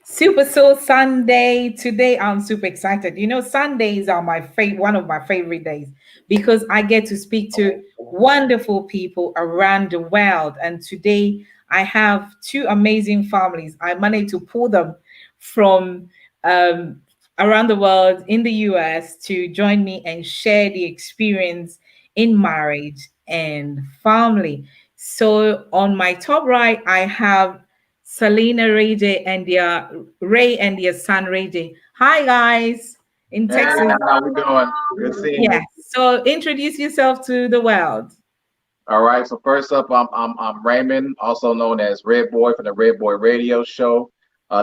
Super Soul Sunday. Today I'm super excited. Sundays are one of my favorite days because I get to speak to wonderful people around the world. And today I have two amazing families. I managed to pull them from um, around the world in the US to join me and share the experience in marriage and family. So on my top right, I have Selena Raydo and their Ray and their son Raydo. Hi guys in Hey, Texas. how we doing? Good seeing Yeah. you. So introduce yourself to the world. All right. So first up, I'm Raymond, also known as Redboi from the Redboi Radio Show.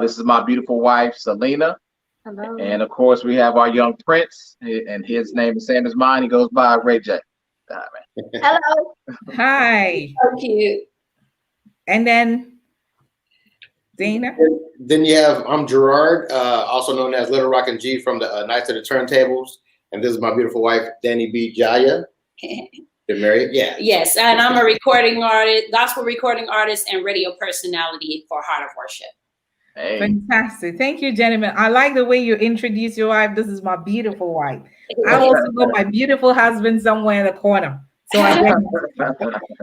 This is my beautiful wife, Selena, Hello. and of course we have our young prince, and his name is same as mine. He goes by Ray J. Hello. Hi. So cute. And then Dana. Then you have I'm Gerard, also known as Little Rockin' G from the Knights of the Turntables, and this is my beautiful wife, Dani B. Jaia. They're married, yeah. Yes, and I'm a recording artist, gospel recording artist, and radio personality for Heart of Worship. Hey, Fantastic. Thank you, gentlemen. I like the way you introduce your wife. This is my beautiful wife. I also got my beautiful husband somewhere in the corner. So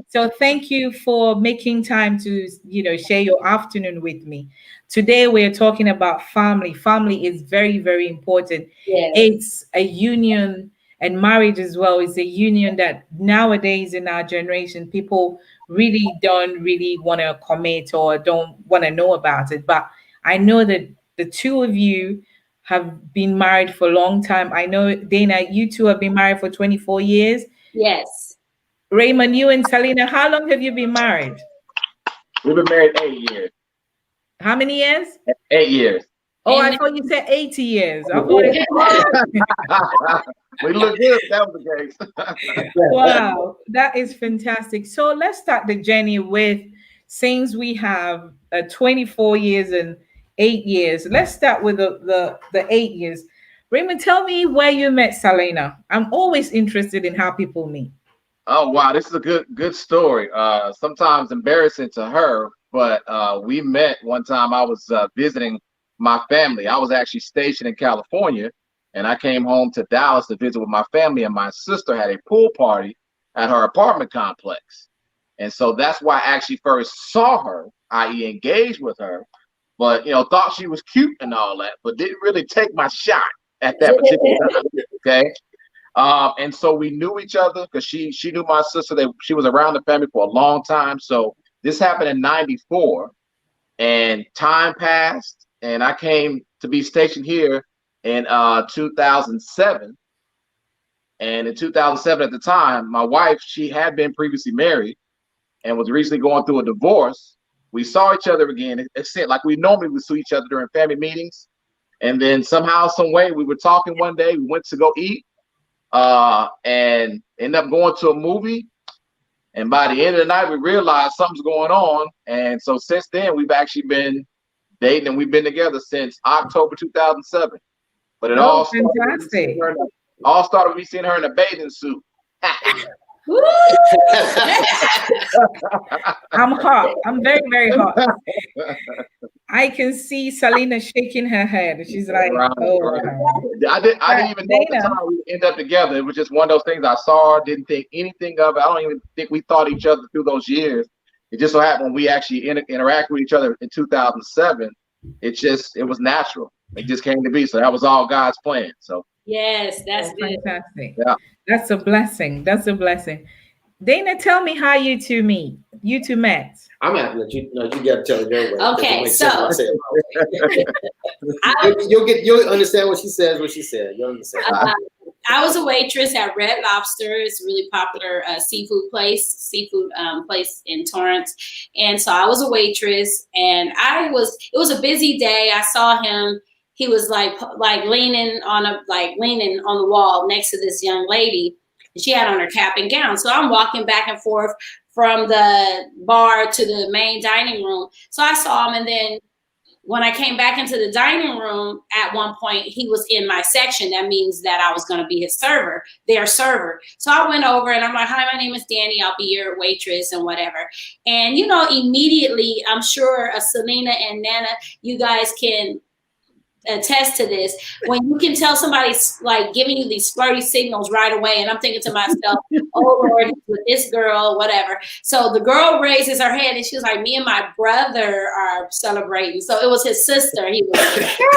so thank you for making time to share your afternoon with me. Today we're talking about family. Family is very, very important. Yes. It's a union, and marriage as well is a union that nowadays in our generation people don't really want to commit or don't want to know about it. But I know that the two of you have been married for a long time. I know, Dana, you two have been married for 24 years. Yes. Raymond, you and Selena, how long have you been married? we've been married 8 years. How many years? 8 years. Oh, I Amen. thought you said 80 years. I thought We look good if that was the case. wow, that is fantastic. So let's start the journey with since we have 24 years and 8 years. Let's start with the 8 years. Raymond, tell me where you met Selena. I'm always interested in how people meet. Oh wow, this is a good story. Sometimes embarrassing to her, but we met one time. I was visiting my family. I was actually stationed in California, and I came home to Dallas to visit with my family. And my sister had a pool party at her apartment complex, and so that's why I actually first saw her, i.e., engaged with her. But thought she was cute and all that, but didn't really take my shot at that particular time. Okay. And so we knew each other because she knew my sister. She was around the family for a long time. So this happened in '94, and time passed, and I came to be stationed here in 2007. And in 2007, at the time, my wife, she had been previously married and was recently going through a divorce. We saw each other again. It's like we normally would see each other during family meetings. And then somehow, some way, we were talking one day. We went to go eat. And end up going to a movie. And by the end of the night, we realized something's going on. And so since then, we've actually been dating, and we've been together since October 2007. But it all fantastic. started with me seeing her in a bathing suit. I'm hot. I'm very, very hot. I can see Selena shaking her head. She's like, Right, oh. right. I didn't even know at the time we end up together. It was just one of those things I saw her, didn't think anything of it. I don't even think we thought each other through those years. It just so happened when we actually interacted with each other in 2007, it was natural. It just came to be. So that was all God's plan. So Yes, that's good. Fantastic. Yeah. That's a blessing. That's a blessing. Dana, tell me how you two meet. You two met. I'm gonna let you know. You gotta tell it your way. Okay, It doesn't make sense. You'll understand what she says. What she said. You'll understand. I was a waitress at Red Lobster. It's a really popular seafood place in Torrance. And so I was a waitress, and it was a busy day. I saw him. He was like leaning on the wall next to this young lady. And she had on her cap and gown. So I'm walking back and forth from the bar to the main dining room. So I saw him, and then when I came back into the dining room, at one point, he was in my section. That means that I was going to be his server, their server. So I went over and I'm like, hi, my name is Dani. I'll be your waitress and whatever. And, you know, immediately, I'm sure Selena and Nana, you guys can attest to this, when you can tell somebody's like giving you these flirty signals right away, and I'm thinking to myself, oh Lord, he's with this girl, whatever. So the girl raises her hand and she was like, me and my brother are celebrating. So it was his sister. He was his sister.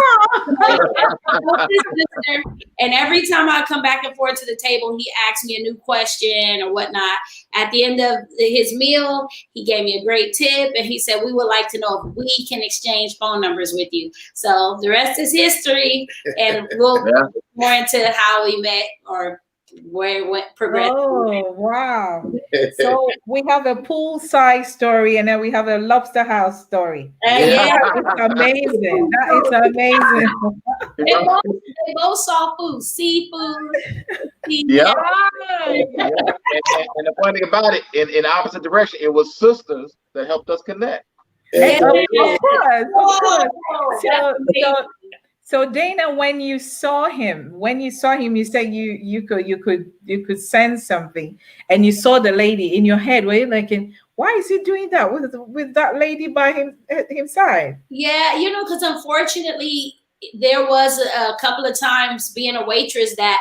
And every time I come back and forth to the table, he asks me a new question or whatnot. At the end of his meal, he gave me a great tip and he said, we would like to know if we can exchange phone numbers with you. So the rest is history, and we'll go more into how we met or where it went progressed. Oh, wow. So we have a poolside story and then we have a lobster house story. Yeah. It's amazing. That is amazing. They both saw food, seafood. Yeah. And the funny about it, in opposite direction, it was sisters that helped us connect. Hey, of course. So Dana, when you saw him, you said you could sense something, and you saw the lady in your head. Were you like, why is he doing that with that lady by his side? Yeah, you know, because unfortunately, there was a couple of times being a waitress that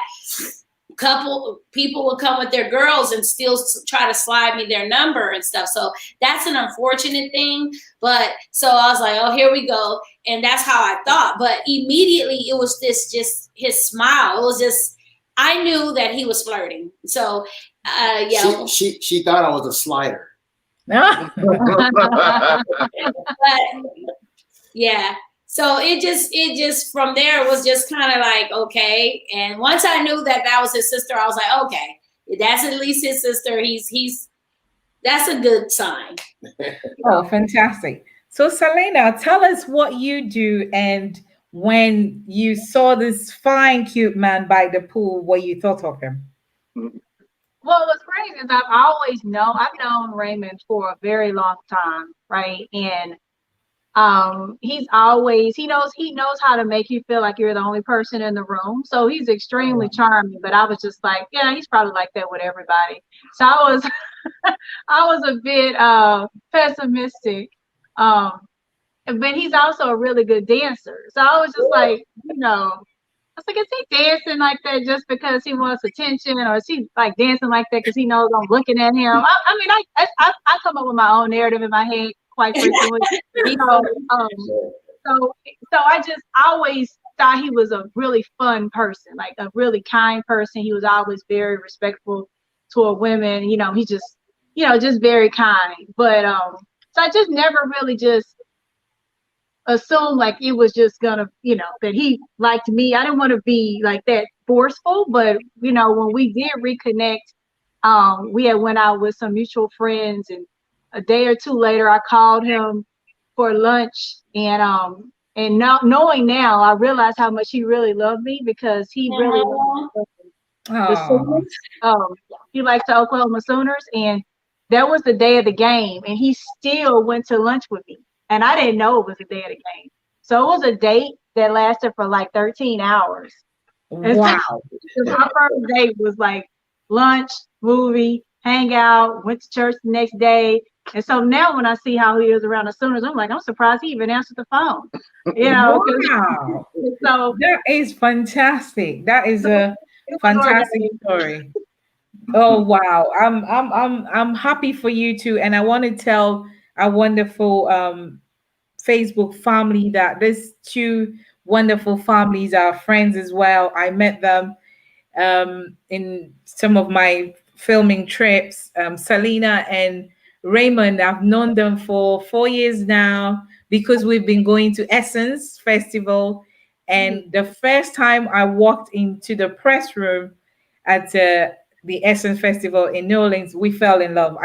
couple people would come with their girls and still try to slide me their number and stuff. So that's an unfortunate thing. But so I was like, oh, here we go. And that's how I thought. But immediately it was just his smile. It was just, I knew that he was flirting. So yeah. She thought I was a slider. But yeah. So it just from there was just kind of like, okay. And once I knew that was his sister, I was like, okay, that's at least his sister. That's a good sign. Oh, fantastic. So Selena, tell us what you do, and when you saw this fine, cute man by the pool, what you thought of him. Well, what's crazy is I've known Raymond for a very long time, right? And he knows how to make you feel like you're the only person in the room. So he's extremely charming, but I was just like, yeah, he's probably like that with everybody. So I was I was a bit pessimistic. But he's also a really good dancer. So I was just like, I was like, is he dancing like that just because he wants attention, or is he like dancing like that because he knows I'm looking at him? I come up with my own narrative in my head quite frequently. So I always thought he was a really fun person, like a really kind person. He was always very respectful toward women. He just, just very kind. But so I just never really just assumed like it was just gonna, that he liked me. I didn't want to be like that forceful, but when we did reconnect, we had went out with some mutual friends, and a day or two later, I called him for lunch, and now knowing now, I realized how much he really loved me, because he really loved the Sooners. He likes the Oklahoma Sooners, and that was the day of the game, and he still went to lunch with me, and I didn't know it was the day of the game. So it was a date that lasted for like 13 hours. Wow! So my first date was like lunch, movie, hang out, went to church the next day. And so now when I see how he is around the Sooners, I'm like, I'm surprised he even answered the phone. Wow. So that is fantastic. That is a fantastic story. Oh wow. I'm happy for you too. And I want to tell our wonderful Facebook family that these two wonderful families are friends as well. I met them in some of my filming trips. Selena and Raymond, I've known them for 4 years now, because we've been going to Essence Festival. And the first time I walked into the press room at the Essence Festival in New Orleans, we fell in love.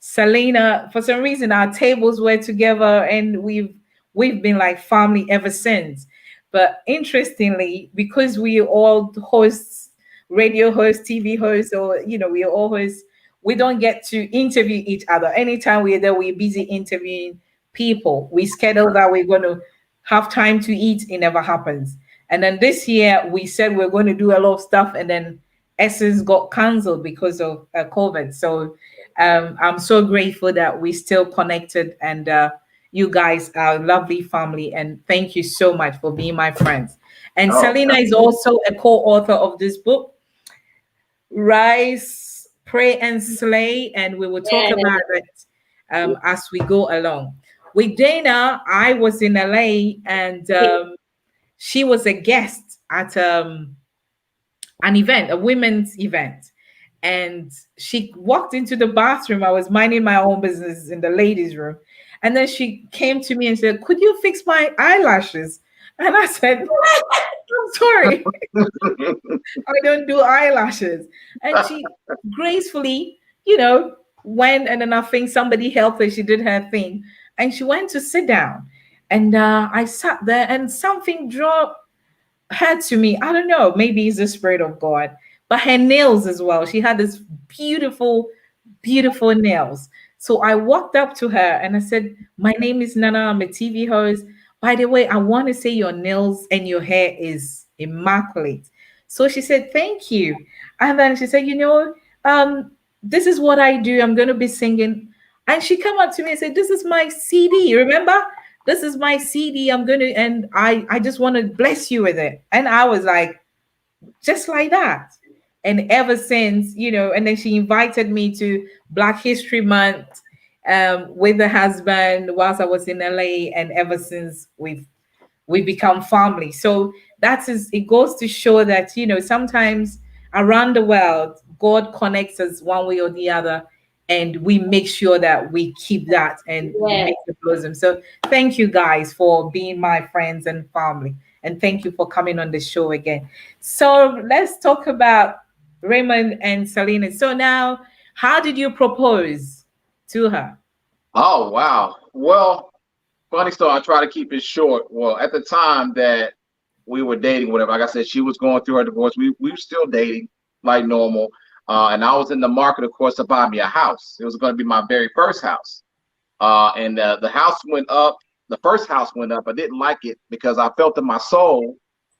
Selena, for some reason, our tables were together, and we've been like family ever since. But interestingly, because we all hosts, radio hosts, TV hosts, or we all hosts, we don't get to interview each other. Anytime we're there, we're busy interviewing people. We schedule that we're going to have time to eat, it never happens. And then this year we said we're going to do a lot of stuff, and then Essence got cancelled because of COVID. So I'm so grateful that we still connected, and you guys are a lovely family. And thank you so much for being my friends. And Oh, Selena is also a co-author of this book, Rise, Pray and Slay, and we will talk Yeah. about it as we go along. With Dana, I was in LA, and she was a guest at an event, a women's event. And she walked into the bathroom. I was minding my own business in the ladies' room. And then she came to me and said, "Could you fix my eyelashes?" And I said, "I'm sorry, I don't do eyelashes." And she gracefully, went, and then I think somebody helped her. She did her thing. And she went to sit down. And I sat there, and something dropped her to me. I don't know, maybe it's the spirit of God, but her nails as well. She had this beautiful, beautiful nails. So I walked up to her and I said, "My name is Nana. I'm a TV host. By the way, I want to say your nails and your hair is immaculate." So she said, "Thank you." And then she said, "This is what I do. I'm going to be singing." And she come up to me and said, "This is my CD. Remember? This is my CD. I'm going to, and I just want to bless you with it." And I was like, just like that. And ever since, and then she invited me to Black History Month with the husband whilst I was in LA. And ever since we've become family. So it goes to show that, sometimes around the world, God connects us one way or the other, and we make sure that we keep that and Yeah. make it blossom. So thank you guys for being my friends and family. And thank you for coming on the show again. So let's talk about Raymond and Selena. So now, how did you propose to her? oh wow. Well, funny story. I try to keep it short. Well, at the time that we were dating, whatever, like I said, she was going through her divorce. We were still dating like normal. And I was in the market, of course, to buy me a house. It was going to be my very first house. And the house went up. The first house went up. I didn't like it because I felt in my soul,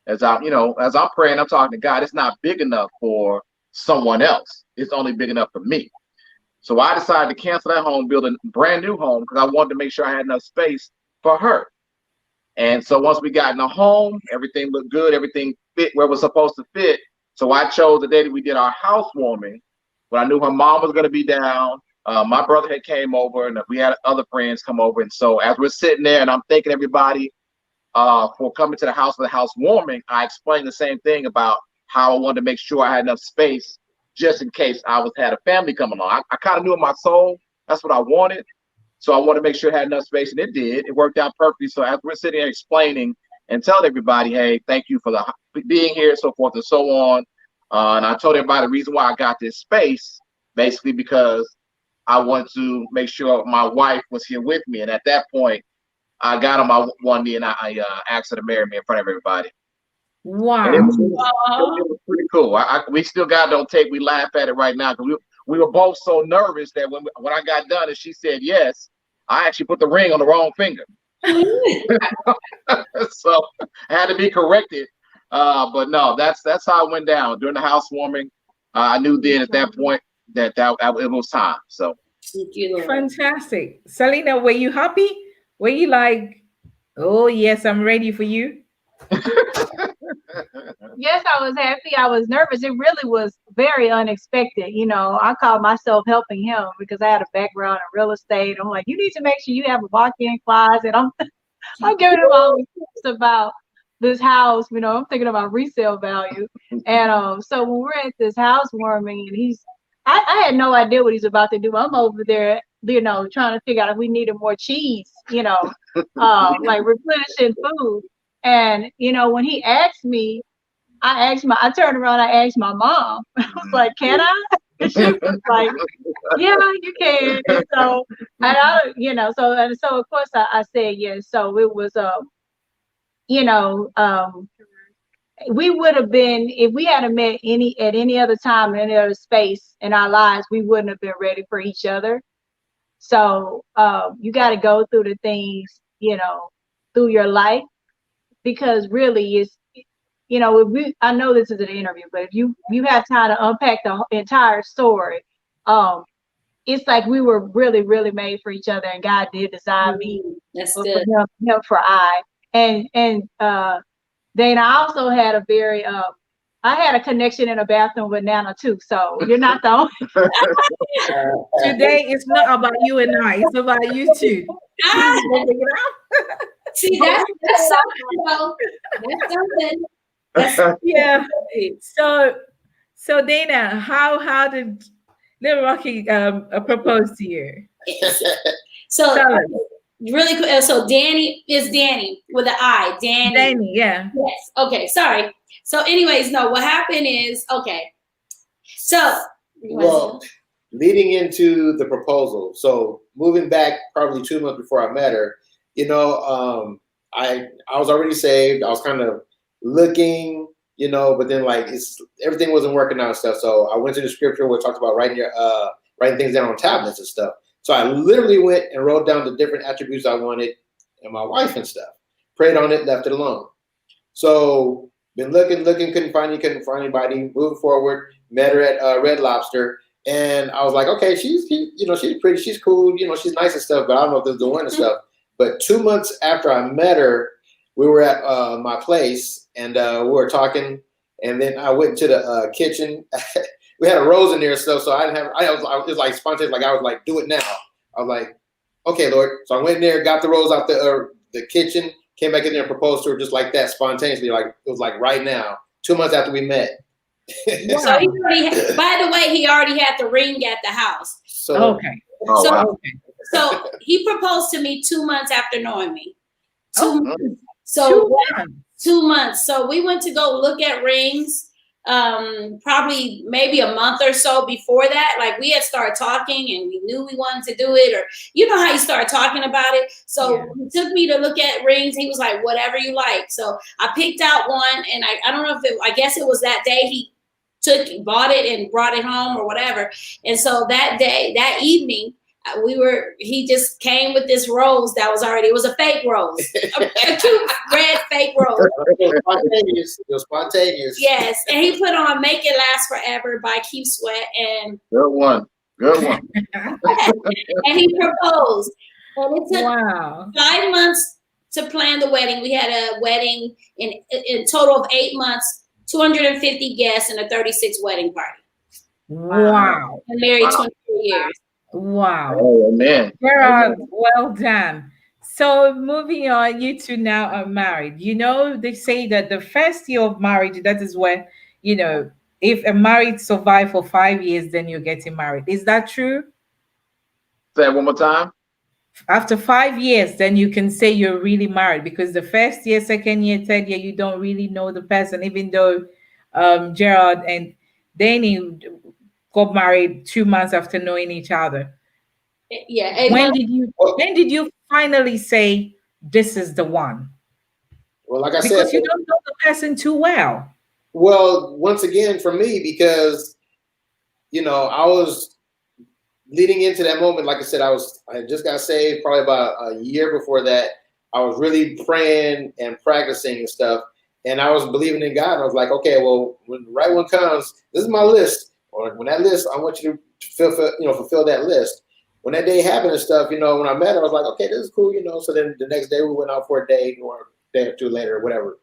as as I'm praying, I'm talking to God, it's not big enough for someone else. It's only big enough for me. So I decided to cancel that home, build a brand new home, because I wanted to make sure I had enough space for her. And so once we got in the home, everything looked good. Everything fit where it was supposed to fit. So I chose the day that we did our housewarming, when I knew her mom was going to be down. My brother had came over, and we had other friends come over. And so as we're sitting there, and I'm thanking everybody for coming to the house for the housewarming, I explained the same thing about how I wanted to make sure I had enough space just in case I had a family coming along. I kind of knew in my soul that's what I wanted. So I wanted to make sure it had enough space, and it did. It worked out perfectly. So as we're sitting here explaining and telling everybody, "Hey, thank you for being here," so forth and so on. And I told everybody the reason why I got this space, basically because I wanted to make sure my wife was here with me. And at that point, I got on my one knee and I asked her to marry me in front of everybody. And it Wow. was pretty cool. We still got it on tape. We laugh at it right now because we were both so nervous that when I got done and she said yes, I actually put the ring on the wrong finger. So I had to be corrected. But no, that's how it went down during the housewarming. I knew then at that point that it was time. So Thank you, Lord. Fantastic. Selena, were you happy? Were you like, "Oh, yes, I'm ready for you"? Yes, I was happy. I was nervous. It really was very unexpected. I called myself helping him because I had a background in real estate. I'm like, you need to make sure you have a walk-in closet. I'm giving him all the tips about this house. I'm thinking about resale value. And so when we're at this housewarming, and I had no idea what he's about to do. I'm over there, trying to figure out if we needed more cheese, like replenishing food. And when he asked me, I turned around, I asked my mom. I was like, "Can I?" And she was like, "Yeah, you can." And so, so of course I said yes. So it was, we would have been, if we hadn't met at any other time in any other space in our lives, we wouldn't have been ready for each other. So you got to go through the things, through your life because really it's, you know, I know this is an interview, but if you have time to unpack the entire story, it's like we were really, really made for each other, and God did design me That's for good. him for I. And Dana, I also had a very I had a connection in a bathroom with Nana too. So you're not the only. Today it's not about you and I, it's about you two. Ah, Please don't take it see, that's something, though. That's something. That's out. Yeah. So Dana, how did Little Rocky propose to you? so Tell us. really quick. So Dani is Dani with an I. Dani. Dani, yeah. Yes. Okay. Sorry. So, anyways, no. What happened is okay. So, Well, leading into the proposal, so moving back probably 2 months before I met her, you know, I was already saved. I was kind of looking, you know, but then like everything wasn't working out and stuff. So I went to the scripture where it talks about writing things down on tablets and stuff. So I literally went and wrote down the different attributes I wanted in my wife and stuff. Prayed on it, left it alone. So been looking, couldn't find anybody. Moving forward, met her at Red Lobster, and I was like, okay, she's pretty, she's cool, you know, she's nice and stuff, but I don't know if this is the one and stuff. But 2 months after I met her, we were at my place, and we were talking, and then I went to the kitchen. We had a rose in there and stuff, so I was like spontaneous, like I was like, do it now. I was like, okay, Lord. So I went in there, got the rose out the kitchen, came back in there and proposed to her just like that, spontaneously, like it was like right now, 2 months after we met. So he already, by the way, he already had the ring at the house. So Okay. Oh, So, wow. so he proposed to me 2 months after knowing me. Oh, 2 months. So 2 months. 2 months. So we went to go look at rings. Probably maybe a month or so before that, like we had started talking and we knew we wanted to do it, or you know how you start talking about it. So Yeah. he took me to look at rings. He was like, whatever you like. So I picked out one, and I don't know if I guess it was that day he bought it and brought it home or whatever. And so that evening, he just came with this rose that was already, it was a fake rose, a cute red fake rose. it was spontaneous. Yes, and he put on "Make It Last Forever" by Keith Sweat, and Good one. and he proposed. And it took Wow. 5 months to plan the wedding. We had a wedding in total of 8 months, 250 guests, and a 36 wedding party. Wow. I'm married Wow. 23 years. Wow. Oh, man. Gerard, well done. So moving on, you two now are married. You know, they say that the first year of marriage, that is when, you know, if a marriage survive for 5 years, then you're getting married. Is that true? Say it one more time. After 5 years, then you can say you're really married, because the first year, second year, third year, you don't really know the person, even though Gerard and Dani got married 2 months after knowing each other. Yeah. 8 When months. did you finally say this is the one? Well, like I Because said, you don't know the person too well. well, once again, for me, because, you know, I was leading into that moment. Like I said, I just got saved probably about a year before that. I was really praying and practicing and stuff. And I was believing in God. I was like, okay, well, when the right one comes, this is my list. Or when that list, I want you to fulfill that list. When that day happened and stuff, you know, when I met her, I was like, okay, this is cool, you know. So then the next day we went out for a date, or a day or two later or whatever.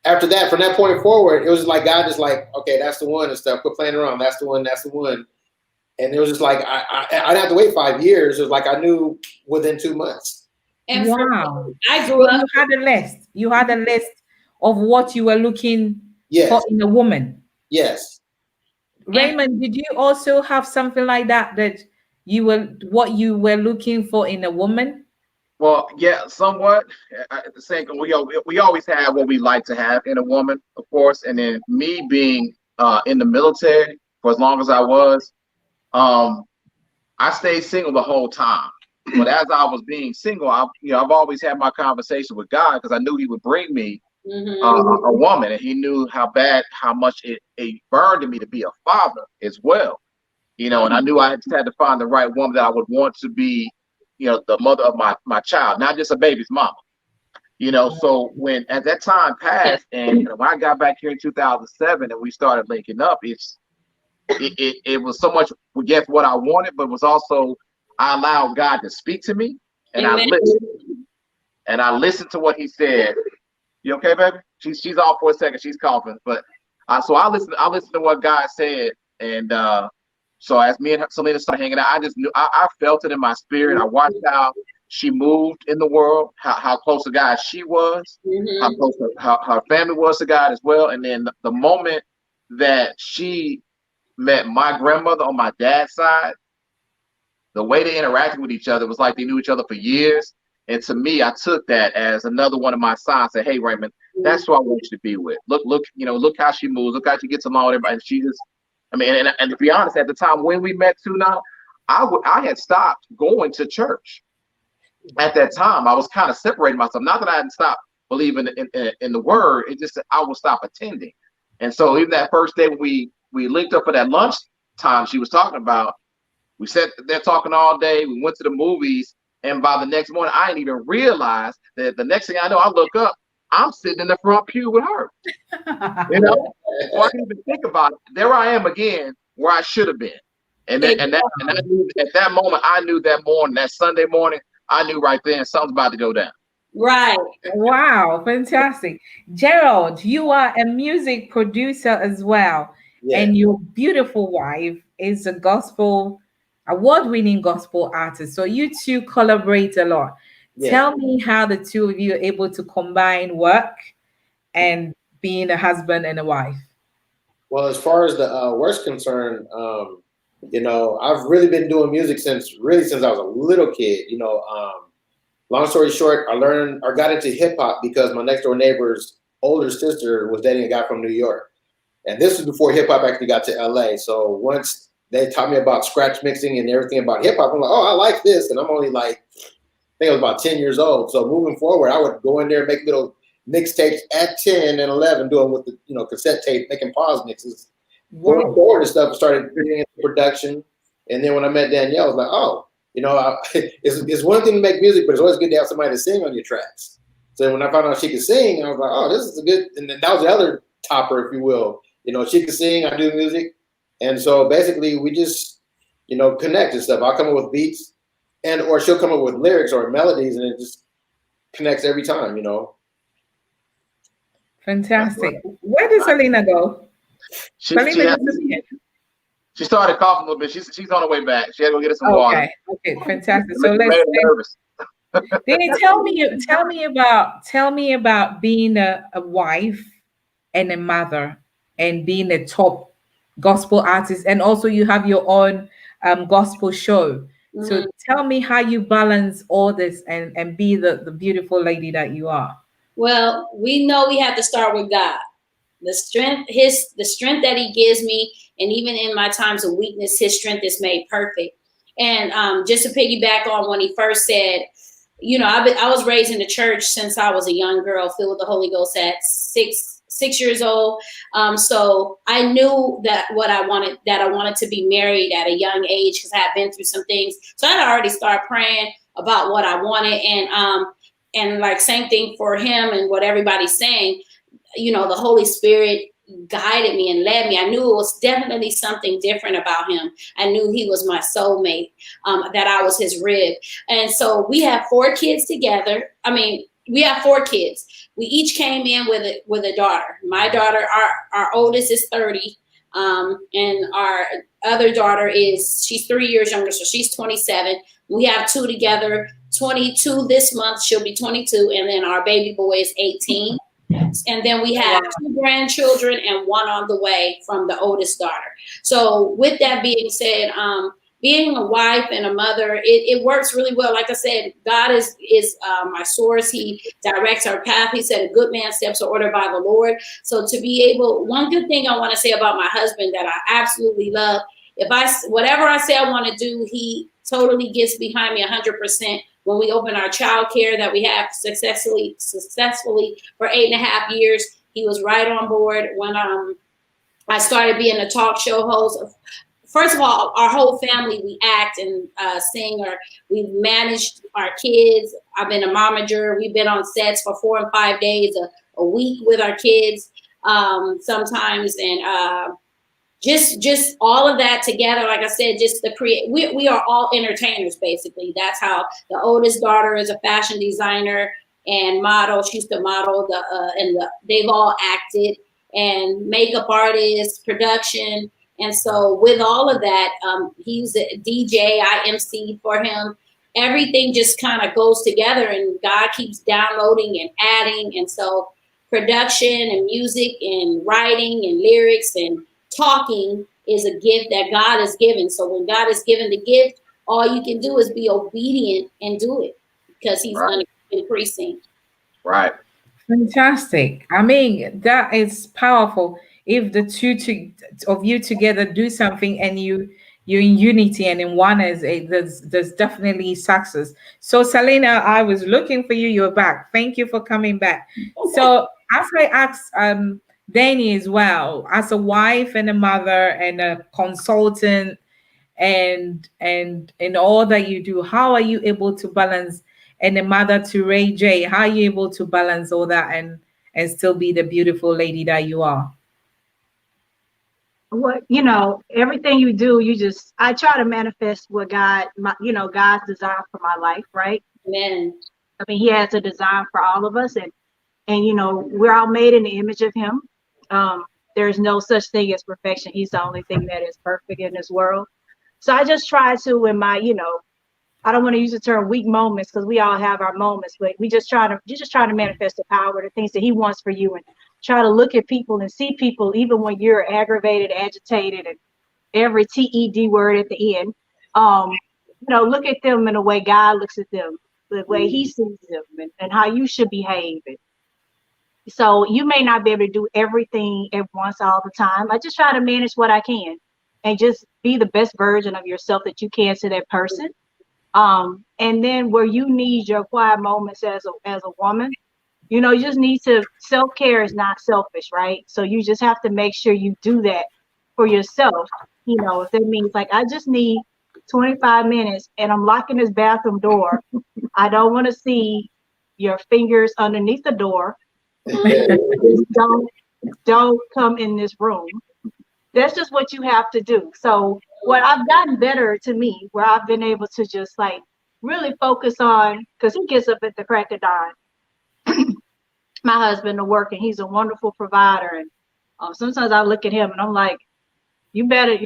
After that, from that point forward, it was like God just like, okay, that's the one and stuff. Quit playing around. That's the one. That's the one. And it was just like I didn't have to wait 5 years. It was like I knew within 2 months. And Wow. I grew up. You had a list. You had a list of what you were looking Yes. for in a woman. Yes. Raymond, did you also have something like that, that what you were looking for in a woman? Well, yeah, somewhat. At the same, we always have what we like to have in a woman, of course. And then me being in the military for as long as I was, I stayed single the whole time. But as I was being single, I've always had my conversation with God, because I knew He would bring me a woman, and He knew how much it burned in me to be a father as well. You know, and I knew I just had to find the right woman that I would want to be, you know, the mother of my child, not just a baby's mama. You know, so when at that time passed, and when I got back here in 2007 and we started linking up, it was so much, guess what I wanted, but it was also I allowed God to speak to me, and Amen. I listened to what He said. You okay, baby? She's off for a second. She's coughing, but so I listened to what God said, and so as me and Selena started hanging out, I just knew I felt it in my spirit. I watched how she moved in the world, how close to God she was, how close her family was to God as well. And then the moment that she met my grandmother on my dad's side, the way they interacted with each other was like they knew each other for years. And to me, I took that as another one of my signs. Said, "Hey, Raymond, that's who I want you to be with. Look, look how she moves. Look how she gets along with everybody. And she just, I mean, and to be honest, at the time when we met too, now I had stopped going to church. At that time, I was kind of separating myself. Not that I hadn't stopped believing in the word. It just I would stop attending. And so even that first day we linked up for that lunch time she was talking about, we sat there talking all day. We went to the movies. And by the next morning, I didn't even realize that the next thing I know, I look up, I'm sitting in the front pew with her. You know, so I didn't even think about it. There I am again, where I should have been. And I knew at that moment, I knew that morning, that Sunday morning, I knew right then something's about to go down. Right. Wow, fantastic. Gerald, you are a music producer as well. Yeah. And your beautiful wife is a award-winning gospel artist. So you two collaborate a lot. Yeah. Tell me how the two of you are able to combine work and being a husband and a wife. Well, as far as the work's concerned, I've really been doing music since I was a little kid. Long story short, I got into hip hop because my next door neighbor's older sister was dating a guy from New York. And this was before hip hop actually got to LA. So once they taught me about scratch mixing and everything about hip hop, I'm like, oh, I like this. And I'm only like, I think I was about 10 years old. So moving forward, I would go in there and make little mixtapes at 10 and 11, doing with the cassette tape, making pause mixes. Going forward and stuff, started getting into production. And then when I met Danielle, I was like, oh, it's one thing to make music, but it's always good to have somebody to sing on your tracks. So when I found out she could sing, I was like, oh, this is a good, and then that was the other topper, if you will. She could sing, I do music. And so basically we just, connect and stuff. I'll come up with beats or she'll come up with lyrics or melodies, and it just connects every time, Fantastic. Where did Selena go? She started coughing a little bit. She's on her way back. She had to go get us some water. Okay, fantastic. So nervous. Dani, tell me about being a wife and a mother and being a top gospel artist, and also you have your own gospel show. Mm-hmm. So tell me how you balance all this and be the beautiful lady that you are. Well, we know we have to start with God. The strength that He gives me, and even in my times of weakness, His strength is made perfect. And just to piggyback on when he first said, I was raised in the church since I was a young girl, filled with the Holy Ghost at six years old. So I knew that I wanted to be married at a young age because I had been through some things. So I had already started praying about what I wanted, and like same thing for him and what everybody's saying. The Holy Spirit guided me and led me. I knew it was definitely something different about him. I knew he was my soulmate, that I was his rib. And so we have 4 kids together. We have 4 kids. We each came in with a daughter. My daughter, our oldest is 30. And our other daughter she's 3 years younger, so she's 27. We have 2 together, 22 this month. She'll be 22. And then our baby boy is 18. And then we have 2 grandchildren and 1 on the way from the oldest daughter. So with that being said, being a wife and a mother, it works really well. Like I said, God is my source. He directs our path. He said a good man's steps are ordered by the Lord. So to be able, one good thing I want to say about my husband that I absolutely love, whatever I say I want to do, he totally gets behind me 100%. When we open our child care that we have successfully for 8.5 years, he was right on board. When I started being a talk show host first of all, our whole family, we act and sing, or we managed our kids. I've been a momager. We've been on sets for 4 and 5 days a week with our kids sometimes, and just all of that together. Like I said, just the we are all entertainers basically. That's how the oldest daughter is a fashion designer and model. She used to model they've all acted, and makeup artists, production. And so with all of that, he's a DJ, I MC for him. Everything just kind of goes together, and God keeps downloading and adding. And so production and music and writing and lyrics and talking is a gift that God has given. So when God has given the gift, all you can do is be obedient and do it, because he's going to keep increasing. Right. Fantastic. I mean, that is powerful. If the of you together do something, and you're in unity and in oneness, there's definitely success. So Selena, I was looking for you. You're back. Thank you for coming back. So as I asked Dani as well, as a wife and a mother and a consultant, and in all that you do, how are you able to balance, and a mother to Ray J, how are you able to balance all that and still be the beautiful lady that you are? What, everything you do, I try to manifest what God's design for my life, right? Amen. I mean, he has a design for all of us, and we're all made in the image of him. There's no such thing as perfection. He's the only thing that is perfect in this world. So I just try to, in my, I don't want to use the term weak moments, because we all have our moments, but you just try to manifest the power, the things that he wants for you, and try to look at people and see people, even when you're aggravated, agitated, and every TED word at the end. Look at them in the way God looks at them, the way he sees them, and how you should behave. So you may not be able to do everything at once all the time. I just try to manage what I can, and just be the best version of yourself that you can to that person. And then where you need your quiet moments as a woman, you just need to, self-care is not selfish, right? So you just have to make sure you do that for yourself. If that means, like, I just need 25 minutes and I'm locking this bathroom door. I don't want to see your fingers underneath the door. Don't come in this room. That's just what you have to do. So what I've gotten better to me, where I've been able to just like really focus on, because he gets up at the crack of dawn. My husband to work, and he's a wonderful provider. And sometimes I look at him and I'm like, you better,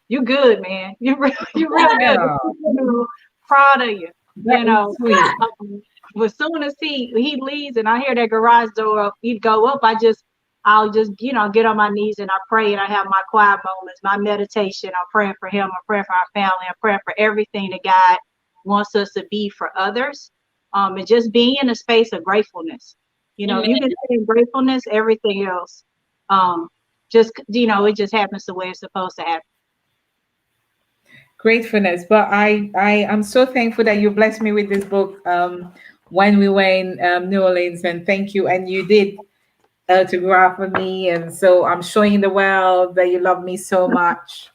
you good, man. You really good. Proud of you. As soon as he leaves and I hear that garage door he'd go up, I'll just get on my knees and I pray, and I have my quiet moments, my meditation. I'm praying for him. I'm praying for our family. I'm praying for everything that God wants us to be for others. And just being in a space of gratefulness. You can stay in gratefulness, everything else. It just happens the way it's supposed to happen. Gratefulness. But I am so thankful that you blessed me with this book when we were in New Orleans, and thank you. And you did autograph for me, and so I'm showing the world that you love me so much.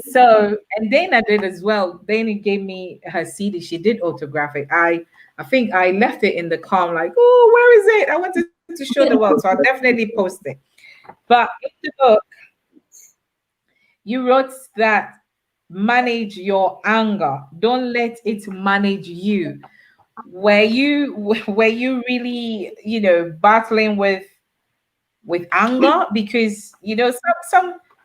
So, and Dana did as well. Dana gave me her CD. She did autograph it. I think I left it in the car. I'm like, oh, where is it? I wanted to show the world, so I'll definitely post it. But in the book, you wrote that manage your anger. Don't let it manage you. Were you really, battling with anger? Because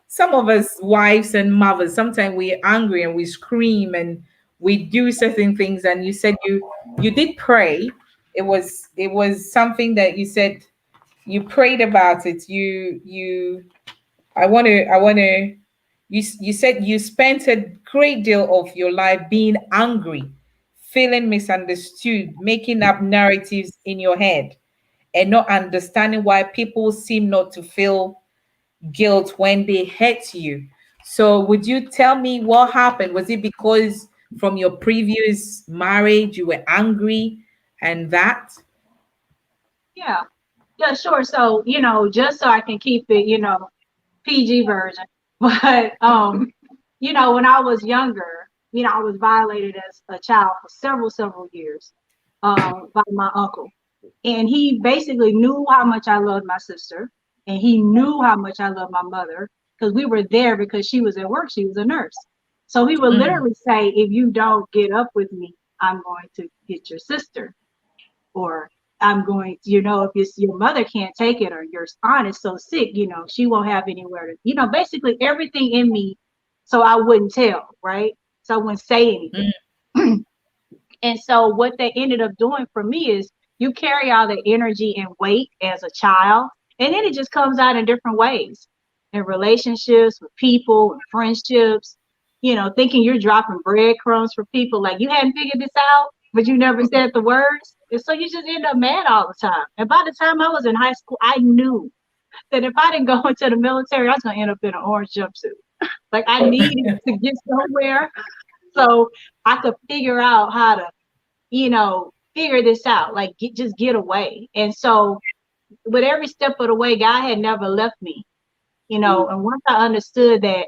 some of us wives and mothers, sometimes we're angry and we scream and we do certain things. And you said you did pray. It was something that you said you prayed about it. You said you spent a great deal of your life being angry, feeling misunderstood, making up narratives in your head, and not understanding why people seem not to feel guilt when they hurt you. So would you tell me what happened? Was it because from your previous marriage you were angry and that? Yeah, sure. So, just so I can keep it, PG version. But you know, when I was younger, you know, I was violated as a child for several years by my uncle. And he basically knew how much I loved my sister, and he knew how much I loved my mother, because we were there because she was at work. She was a nurse. So he would literally say, if you don't get up with me, I'm going to get your sister. Or I'm going to, you know, if it's, your mother can't take it, or your aunt is so sick, you know, she won't have anywhere to, you know, basically everything in me. So I wouldn't tell, right? So I wouldn't say anything. And so what they ended up doing for me is, you carry all the energy and weight as a child, and then it just comes out in different ways, in relationships with people and friendships, you know, thinking you're dropping breadcrumbs for people, like you hadn't figured this out, but you never said the words. And so you just end up mad all the time. And by the time I was in high school, I knew that if I didn't go into the military, I was going to end up in an orange jumpsuit. Like I needed to get somewhere so I could figure out how to, you know, figure this out, like just get away. And so with every step of the way, God had never left me, you know. And once I understood that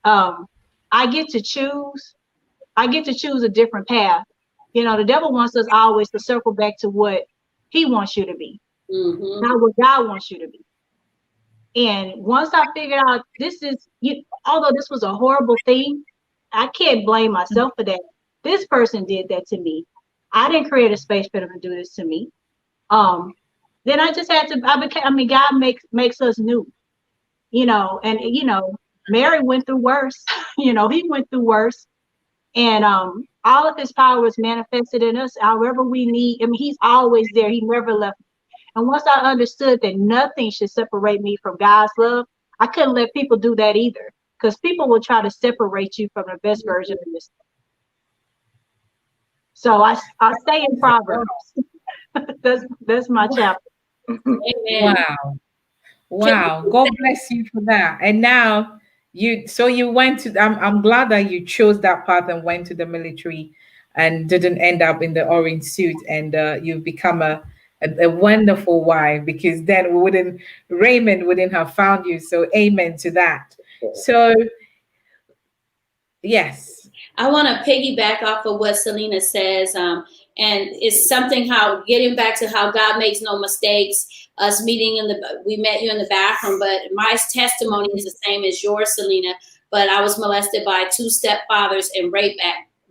I get to choose a different path. You know, the devil wants us always to circle back to what he wants you to be, not what God wants you to be. And once I figured out although this was a horrible thing, I can't blame myself for that. This person did that to me. I didn't create a space for them to do this to me. Then I just had to, God makes us new, you know, and, you know, Mary went through worse, you know, he went through worse. And all of his power is manifested in us, however we need. I mean, he's always there. He never left me. And once I understood that nothing should separate me from God's love, I couldn't let people do that either, because people will try to separate you from the best version of yourself. So I stay in Proverbs. that's my chapter. Wow. God bless you for that. And now you went to, I'm glad that you chose that path and went to the military and didn't end up in the orange suit, and you've become a wonderful wife, because then Raymond wouldn't have found you. So amen to that. So yes. I want to piggyback off of what Selena says. And it's something how getting back to how God makes no mistakes, us meeting we met you in the bathroom, but my testimony is the same as yours, Selena. But I was molested by 2 stepfathers and raped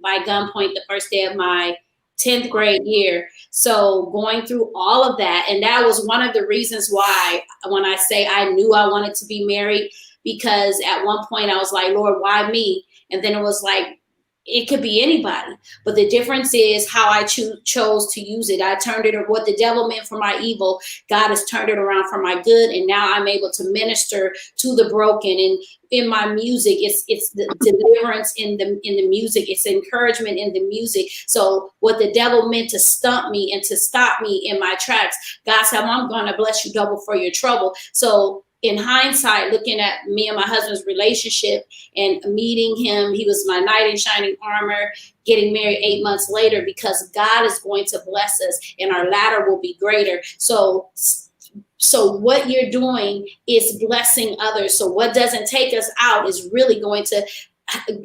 by gunpoint the first day of my 10th grade year. So going through all of that, and that was one of the reasons why, when I say I knew I wanted to be married, because at one point I was like, Lord, why me? And then it was like, it could be anybody. But the difference is how I chose to use it. I turned it, what the devil meant for my evil, God has turned it around for my good. And now I'm able to minister to the broken. And in my music, it's the deliverance in the music. It's encouragement in the music. So what the devil meant to stump me and to stop me in my tracks, God said, I'm going to bless you double for your trouble. So in hindsight, looking at me and my husband's relationship and meeting him, he was my knight in shining armor, getting married 8 months later, because God is going to bless us and our latter will be greater. So what you're doing is blessing others. So what doesn't take us out is really going to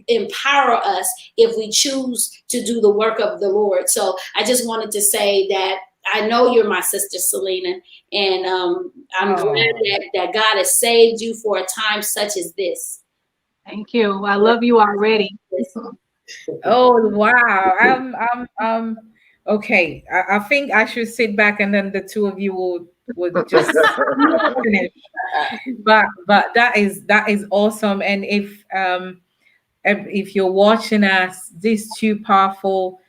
empower us if we choose to do the work of the Lord. So I just wanted to say that I know you're my sister, Selena, and I'm glad that God has saved you for a time such as this. Thank you. I love you already. Oh wow! I'm okay. I think I should sit back and then the two of you would just finish. But that is awesome. And if you're watching us, these two powerful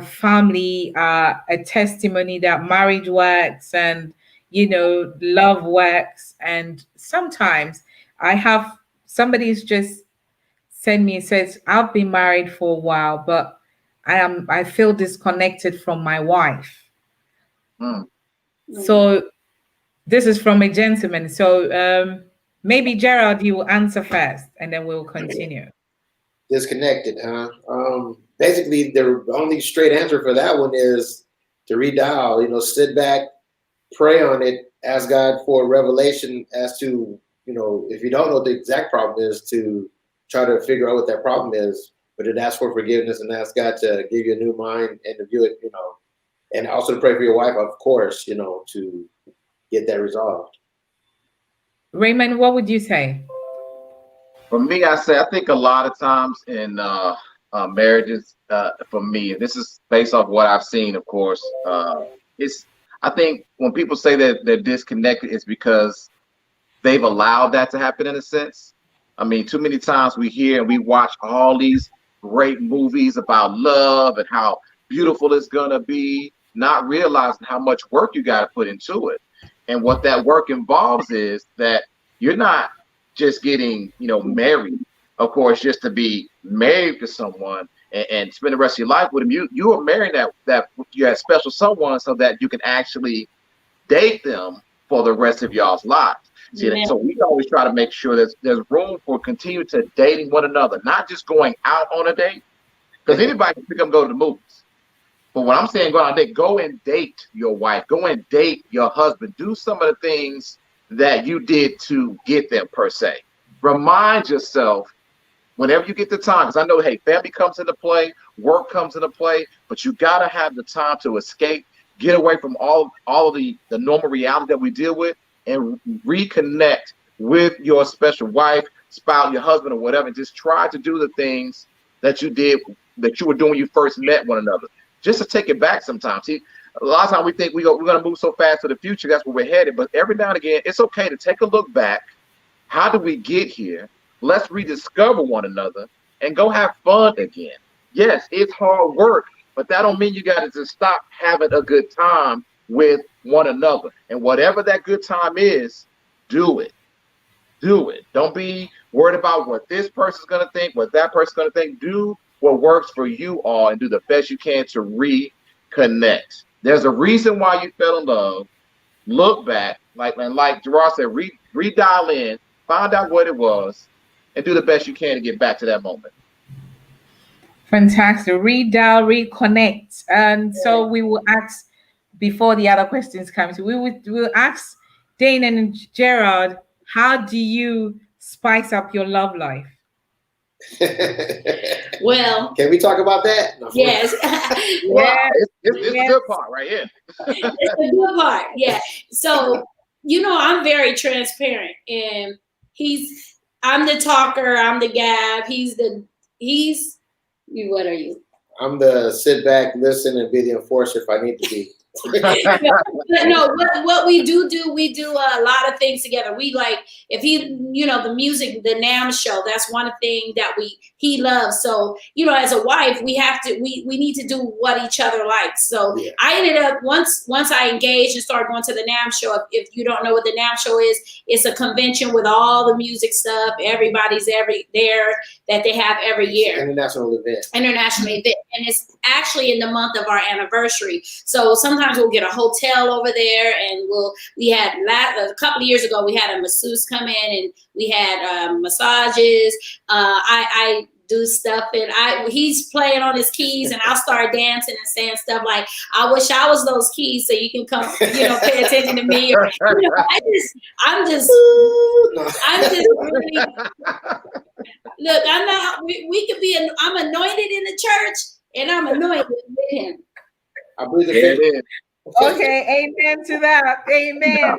family, a testimony that marriage works, and love works. And sometimes I have somebody's just sent me, says, I've been married for a while, but I feel disconnected from my wife. So this is from a gentleman. So maybe Gerard, you will answer first and then we'll continue. Disconnected, huh? Basically, the only straight answer for that one is to redial. Sit back, pray on it, ask God for revelation as to if you don't know what the exact problem is, to try to figure out what that problem is, but then ask for forgiveness and ask God to give you a new mind and to view it, and also to pray for your wife, of course, to get that resolved. Raymond, what would you say? For me, I think a lot of times in marriages, for me, this is based off what I've seen, of course, I think when people say that they're disconnected, it's because they've allowed that to happen in a sense. I mean, too many times we hear and we watch all these great movies about love and how beautiful it's gonna be, not realizing how much work you got to put into it. And what that work involves is that you're not just getting, married, of course, just to be married to someone and spend the rest of your life with them. You are marrying that you have special someone so that you can actually date them for the rest of y'all's lives. See, so we always try to make sure that there's room for continue to dating one another, not just going out on a date, because anybody can pick up and go to the movies. But when I'm saying go on a date, go and date your wife, go and date your husband, do some of the things that you did to get them, per se. Remind yourself whenever you get the time, because I know, hey, family comes into play, work comes into play, but you got to have the time to escape, get away from all of the normal reality that we deal with, and reconnect with your special wife, spouse, your husband, or whatever, and just try to do the things that you were doing when you first met one another. Just to take it back sometimes. See, a lot of times we think we're going to move so fast to the future, that's where we're headed. But every now and again, it's okay to take a look back. How did we get here? Let's rediscover one another and go have fun again. Yes, it's hard work, but that don't mean you got to just stop having a good time with one another. And whatever that good time is, do it. Do it. Don't be worried about what this person's going to think, what that person's going to think. Do what works for you all and do the best you can to reconnect. There's a reason why you fell in love. Look back, like Gerard said, redial in, find out what it was, and do the best you can to get back to that moment. Fantastic. Redial, reconnect. And so we will ask, before the other questions come, so we'll ask Dane and Gerard, how do you spice up your love life? Well, can we talk about that? No, yes. Yeah, it's the good part right here. It's the good part. Yeah. So, I'm very transparent, and I'm the talker, I'm the gab, what are you? I'm the sit back, listen, and be the enforcer if I need to be. But no, what we do a lot of things together. We like, if the music, the NAMM show, that's one thing that he loves. So, as a wife, we need to do what each other likes. So yeah. I ended up, once I engaged and started going to the NAMM show, if you don't know what the NAMM show is, it's a convention with all the music stuff. Everybody's there that they have every year. International event. And it's actually in the month of our anniversary. So sometimes we'll get a hotel over there, and we had a couple of years ago, we had a masseuse come in, and we had massages. I do stuff, and he's playing on his keys, and I'll start dancing and saying stuff like, I wish I was those keys so you can come, pay attention to me. Or, I'm just really, look, I'm not, we could be, I'm anointed in the church, and I'm anointed with him. I believe it. Okay, amen to that. Amen.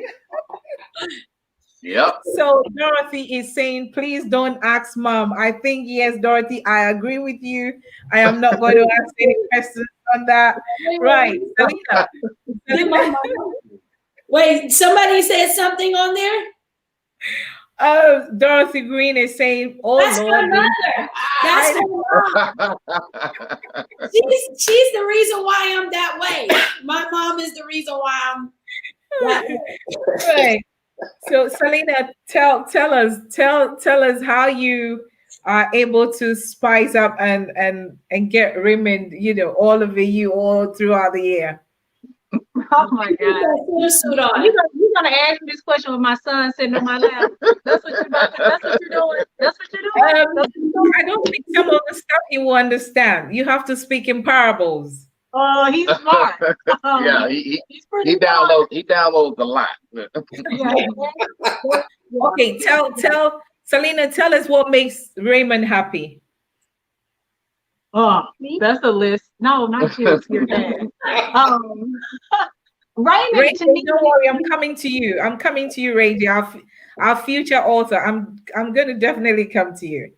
Yep. So Dorothy is saying, please don't ask mom. I think, yes, Dorothy, I agree with you. I am not going to ask any questions on that. Right. Selena. Wait, somebody said something on there? Dorothy Green is saying, oh, that's Lord, my mother. That's my mom. She's the reason why I'm that way. My mom is the reason why I'm that way. Right. So Selena, tell us how you are able to spice up and get Raymond, all of you all throughout the year. Oh my God! You're gonna ask me this question with my son sitting on my lap. That's what you're doing. That's what you're doing. I don't think some of the stuff he will understand. You have to speak in parables. Oh, he's smart. Yeah, he downloads a lot. Okay, tell Selena, tell us what makes Raymond happy. Oh, that's a list. No, not you. It's your dad. Ray Raymond J, to me. don't worry, I'm coming to you. I'm coming to you, Ray J, our future author. I'm gonna definitely come to you.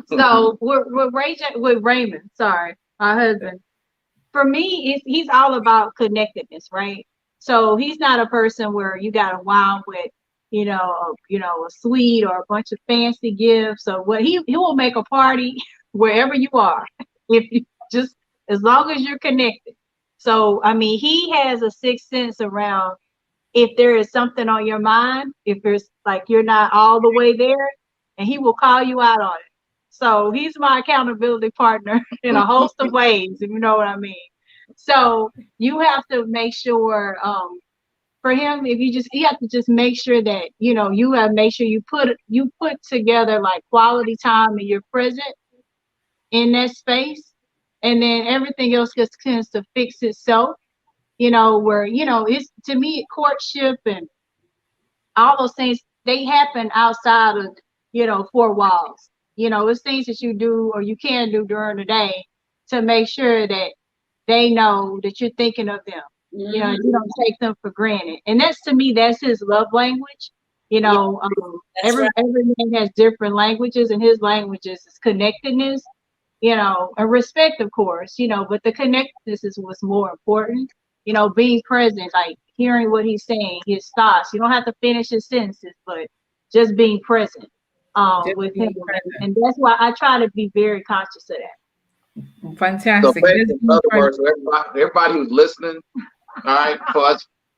So with Raymond, sorry, my husband. For me, he's all about connectedness, right? So he's not a person where you got to wow with, a suite or a bunch of fancy gifts. So what he will make a party wherever you are, if you just as long as you're connected. So I mean, he has a sixth sense around if there is something on your mind, if there's like you're not all the way there, and he will call you out on it. So he's my accountability partner in a host of ways, if you know what I mean. So you have to make sure, for him, if you have to just make sure that, you have make sure you put together like quality time and you're present in that space. And then everything else just tends to fix itself, where, it's to me, courtship and all those things, they happen outside of, four walls. It's things that you do or you can do during the day to make sure that they know that you're thinking of them. Mm-hmm. You don't take them for granted. And that's, to me, that's his love language. Every man has different languages, and his languages is connectedness, and respect, of course, but the connectedness is what's more important. Being present, like hearing what he's saying, his thoughts. You don't have to finish his sentences, but just being present with him. And that's why I try to be very conscious of that. Fantastic. So in other words, everybody who's listening, all right,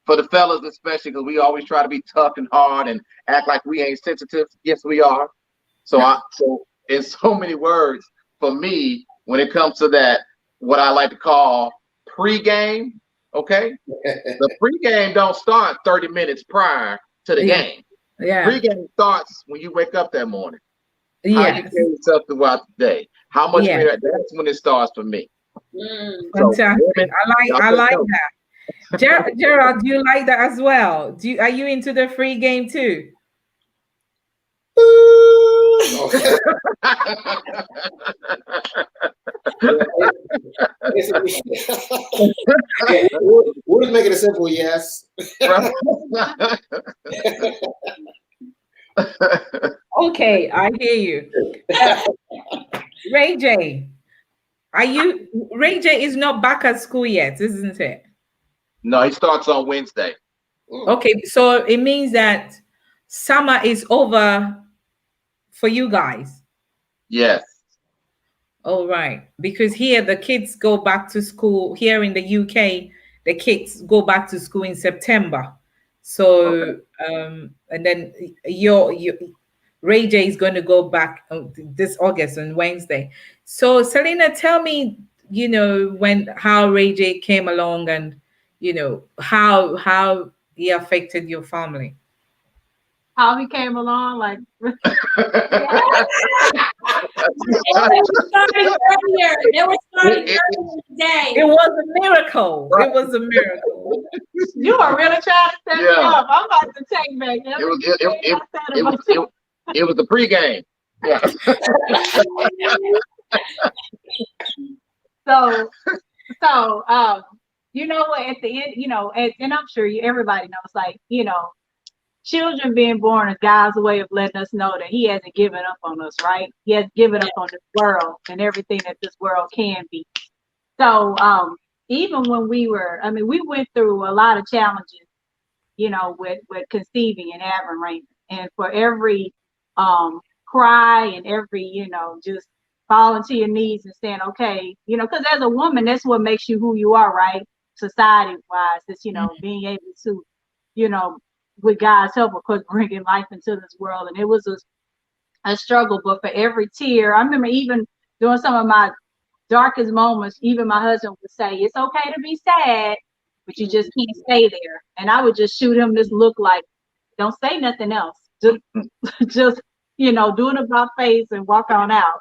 for the fellas especially, because we always try to be tough and hard and act like we ain't sensitive. Yes, we are. So in so many words, for me, when it comes to that, what I like to call pregame, okay? The pregame don't start 30 minutes prior to the game. Yeah. Pregame starts when you wake up that morning. Yeah. How you carry yourself throughout the day. How much that's when it starts for me. Fantastic. So, I like that. Gerard, do you like that as well? Are you into the free game too? We're just making it simple, yes. Okay, I hear you. Ray J, Ray J is not back at school yet, isn't it? No, he starts on Wednesday. Okay, so it means that summer is over for you guys. Yes. All right, because here the kids go back to school. Here in the UK, the kids go back to school in September. So, and then your Ray J is going to go back this August on Wednesday. So, Selena, tell me, how Ray J came along and, how he affected your family. How he came along, like. They were starting earlier today. It was a miracle. Right. It was a miracle. You are really trying to set me up. I'm about to take back everything. It was the pregame. Yeah. So, at the end, and I'm sure everybody knows, like, children being born is God's way of letting us know that he hasn't given up on us, right? He has given up on this world and everything that this world can be. So even when we went through a lot of challenges, with conceiving and having Raymond. And for every cry and every, just falling to your knees and saying, okay, because as a woman, that's what makes you who you are, right? Society-wise, it's, being able to, with God's help, of course, bringing life into this world. And it was a struggle, but for every tear, I remember even during some of my darkest moments, even my husband would say, it's okay to be sad, but you just can't stay there. And I would just shoot him this look like, don't say nothing else. Just do an about face and walk on out.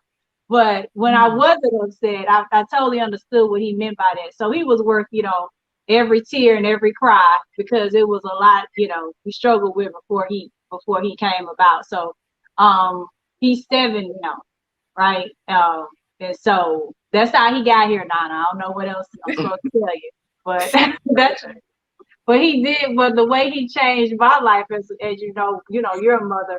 But when I wasn't upset, I totally understood what he meant by that. So he was worth, every tear and every cry, because it was a lot, we struggled with before before he came about. So he's 7 now, right? And so that's how he got here, Donna. I don't know what else I'm supposed to tell you, but that's but he did. But the way he changed my life, as you know, you're a mother.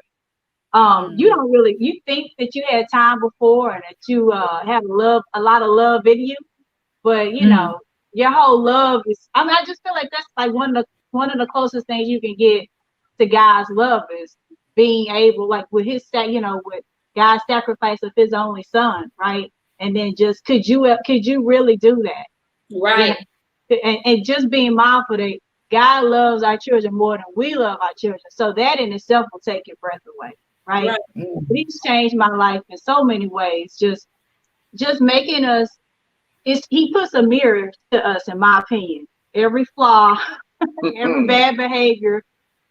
You don't really, you think that you had time before and that you have a lot of love in you, but you know, your whole love is. I mean, I just feel like that's like one of the closest things you can get to God's love is being able, like with with God's sacrifice of His only Son, right? And then just could you really do that, right? You know? And just being mindful that God loves our children more than we love our children, so that in itself will take your breath away, right? He's changed my life in so many ways. Just making us. He puts a mirror to us, in my opinion. Every flaw, every bad behavior,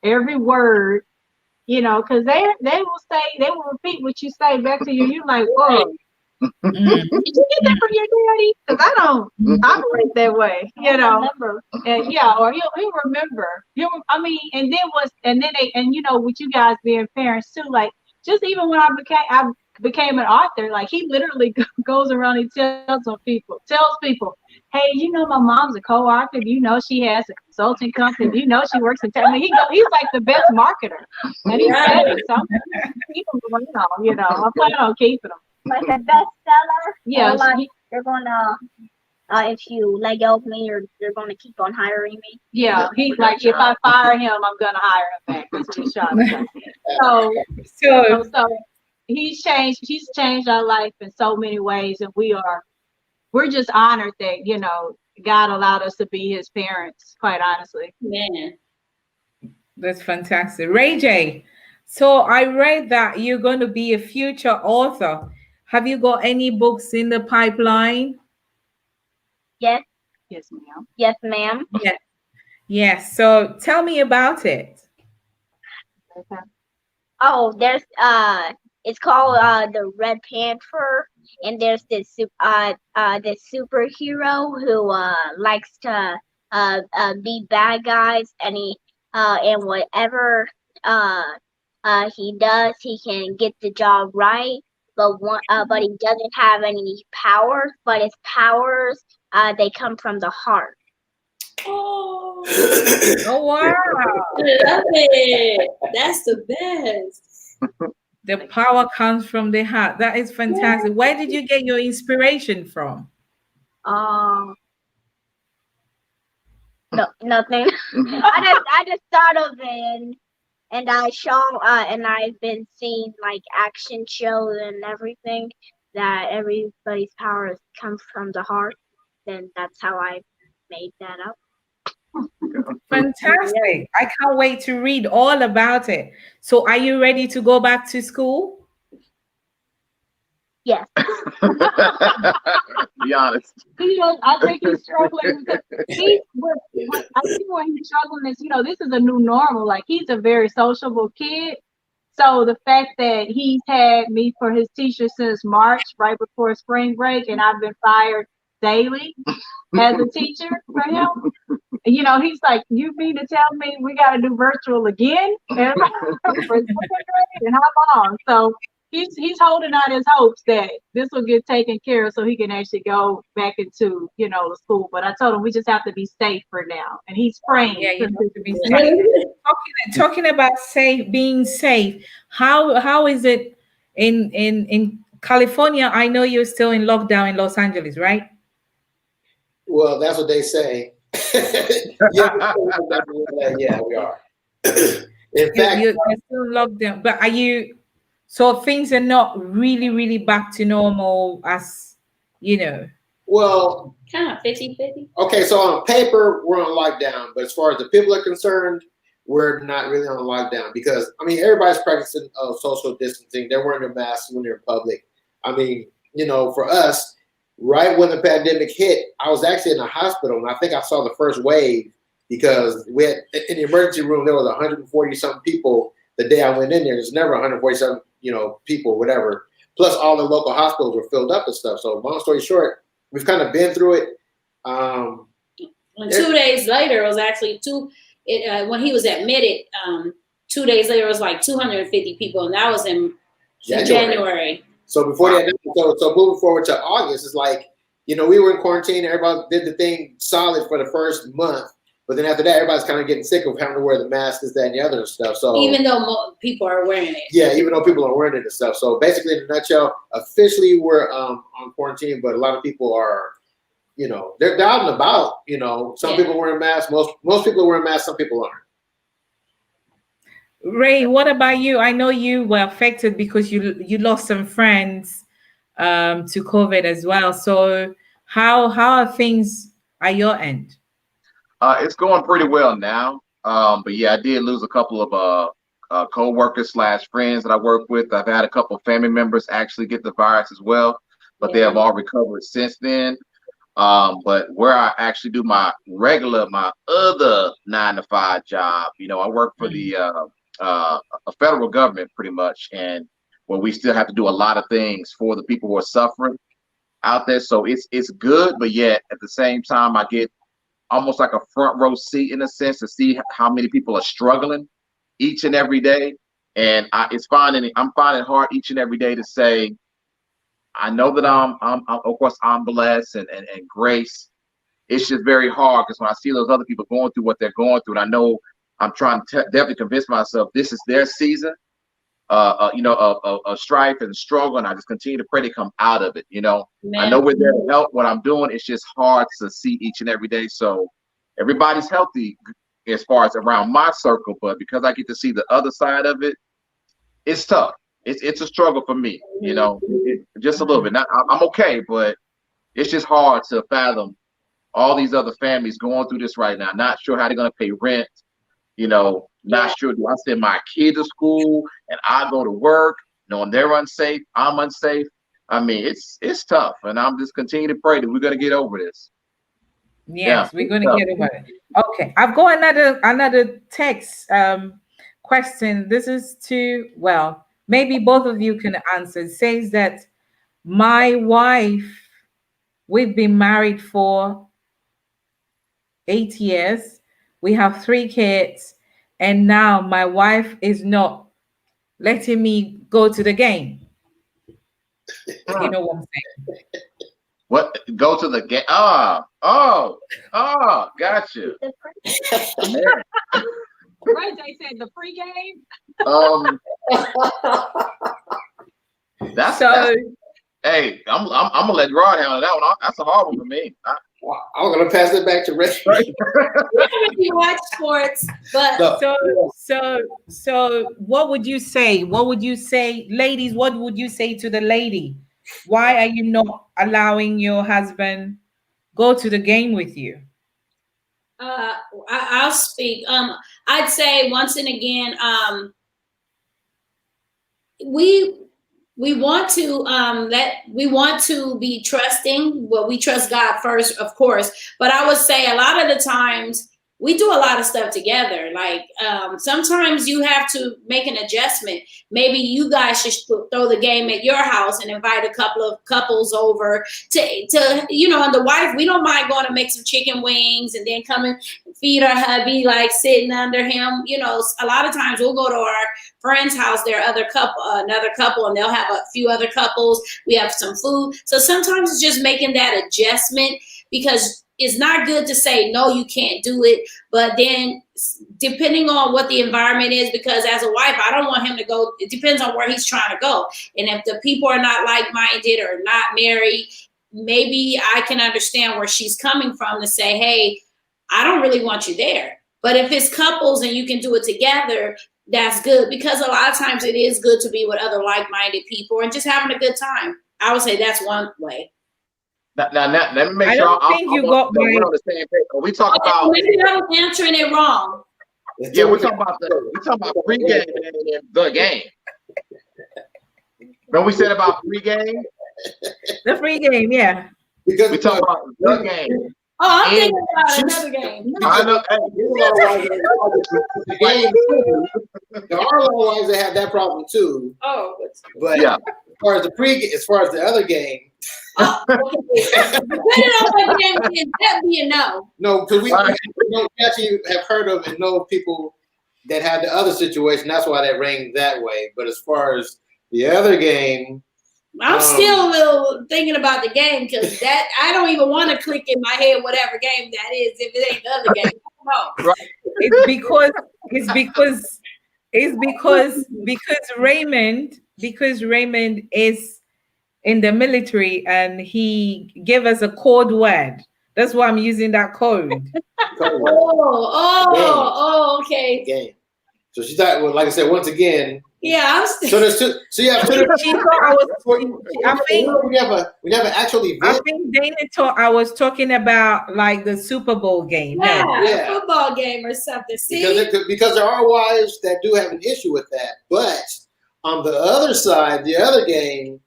every word, because they will repeat what you say back to you. You're like, whoa, did you get that from your daddy? Because I don't operate that way, And or he'll remember. And then with you guys being parents too, like just even when I became an author, like he literally goes around and tells people, hey, my mom's a co-author. She has a consulting company. She works in tech. I mean, he's like the best marketer, and he said it. So I'm keep him around. I plan on keeping him. Like a bestseller. Yeah, like they're gonna. If you let go of me, you're gonna keep on hiring me. Yeah, he's like, if I fire him, I'm gonna hire him back. That's what he's trying to say. So he's changed our life in so many ways, and we're just honored that God allowed us to be His parents. Quite honestly, man, that's fantastic. Ray J, so I read that you're going to be a future author. Have you got any books in the pipeline? Yes. Yes, ma'am. Yes, ma'am. Yes. So tell me about it. Okay. Oh, there's it's called the Red Panther, and there's this superhero who likes to be bad guys, and and whatever he does, he can get the job right. But he doesn't have any powers. But his powers they come from the heart. Oh, wow! I love it. That's the best. The power comes from the heart. That is fantastic. Yeah. Where did you get your inspiration from? No, nothing. I just thought of it, and I've been seeing like action shows and everything that everybody's powers come from the heart. Then that's how I made that up. Fantastic. I can't wait to read all about it. So are you ready to go back to school? Yes. Be honest. I think he's struggling with it. I think what he's struggling is, this is a new normal. Like, he's a very sociable kid. So the fact that he's had me for his teacher since March, right before spring break, and I've been fired daily as a teacher for him. He's like, you mean to tell me we got to do virtual again? And how long? So he's holding out his hopes that this will get taken care of so he can actually go back into, the school. But I told him we just have to be safe for now. And he's praying. Yeah, you have to be safe. Talking about being safe, how is it in California? I know you're still in lockdown in Los Angeles, right? Well, that's what they say. Yeah, we are. In fact, you're still locked down, but are you? So things are not really, really back to normal, as Well, kind of 50-50. Okay, so on paper we're on lockdown, but as far as the people are concerned, we're not really on lockdown because everybody's practicing social distancing. They're wearing their masks when they're in public. For us. Right when the pandemic hit, I was actually in the hospital, and I think I saw the first wave because we had in the emergency room there was 140 something people the day I went in there. There's never 140 something people, whatever. Plus all the local hospitals were filled up and stuff. So long story short, we've kind of been through it. And 2 days later, it was actually when he was admitted. 2 days later, it was like 250 people, and that was in January. So before that, so moving forward to August, it's like, you know, we were in quarantine. Everybody did the thing solid for the first month, but then after that, everybody's kind of getting sick of having to wear the mask, this, that, and the other and stuff. So even though people are wearing it, yeah, even though people are wearing it and stuff. So basically, in a nutshell, officially we're on quarantine, but a lot of people are, you know, they're out and about. You know, some people wearing masks. Most people are wearing masks. Some people aren't. Ray, what about you? I know you were affected because you lost some friends to COVID as well. So how are things at your end? It's going pretty well now. But yeah, I did lose a couple of co-workers / friends that I work with. I've had a couple of family members actually get the virus as well, but they have all recovered since then. But where I actually do my other 9-to-5 job, you know, I work for the a federal government pretty much, and where we still have to do a lot of things for the people who are suffering out there. So it's good, but yet at the same time, I get almost like a front row seat in a sense to see how many people are struggling each and every day. And I'm finding it hard each and every day to say, I know that I'm of course I'm blessed and grace. It's just very hard because when I see those other people going through what they're going through, and I know I'm trying to definitely convince myself this is their season, you know, of strife and struggle, and I just continue to pray to come out of it. You know, I know we're there to help. What I'm doing, it's just hard to see each and every day. So everybody's healthy as far as around my circle, but because I get to see the other side of it, it's tough. It's a struggle for me, you know, just a little bit. I'm okay, but it's just hard to fathom all these other families going through this right now. Not sure how they're gonna pay rent, you know. Not sure, do I send my kid to school and I go to work, knowing they're unsafe, I'm unsafe. I mean, it's tough, and I'm just continuing to pray that we're gonna get over this. Yes, we're gonna get over it. Okay, I've got another text question. This is well, maybe both of you can answer. It says that my wife, we've been married for 8 years. We have 3 kids. And now my wife is not letting me go to the game. You know what I'm saying? What? Go to the game? Oh, gotcha. Right, they said the pregame. That's hey, I'm gonna let Gerard handle that one. That's a hard one for me. I'm gonna pass it back to Ray. You watch sports, but so what would you say? What would you say, ladies? What would you say to the lady? Why are you not allowing your husband go to the game with you? I'll speak. I'd say once and again, we want to be trusting. Well, we trust God first, of course, but I would say a lot of the times we do a lot of stuff together. Like sometimes you have to make an adjustment. Maybe you guys should throw the game at your house and invite a couple of couples over to you know, and the wife, we don't mind going to make some chicken wings and then come and feed our hubby, like sitting under him. You know, a lot of times we'll go to our friend's house, their another couple, and they'll have a few other couples. We have some food. So sometimes it's just making that adjustment, because it's not good to say, no, you can't do it. But then depending on what the environment is, because as a wife, I don't want him to go. It depends on where he's trying to go. And if the people are not like-minded or not married, maybe I can understand where she's coming from to say, hey, I don't really want you there. But if it's couples and you can do it together, that's good, because a lot of times it is good to be with other like-minded people and just having a good time. I would say that's one way. Now, let me make I sure don't think you got we're on the same page. We talk about maybe I'm answering it wrong. Yeah, we're talking about pregame and the game. Remember we said about pregame? The free game, yeah. Because we talk about the game. Oh, I'm thinking about another game. I know. The game, there are a lot of wives that have that problem too. Oh, but yeah. As far as the other game. Depending on what game it is, that'd be a no. No, because we actually have heard of and know people that had the other situation. That's why that rang that way. But as far as the other game, I'm still a little thinking about the game because that I don't even want to click in my head whatever game that is if it ain't the other game. No. It's because Raymond is in the military and he gave us a code word. That's why I'm using that code. Okay. Game. So she thought, well, like I said, once again. Yeah, I'm still. So there's two. So you have two. She thought I was. We have an actual event. I think Dana thought I was talking about like the Super Bowl game. Yeah, a football game or something. See, because there are wives that do have an issue with that, but on the other side, the other game,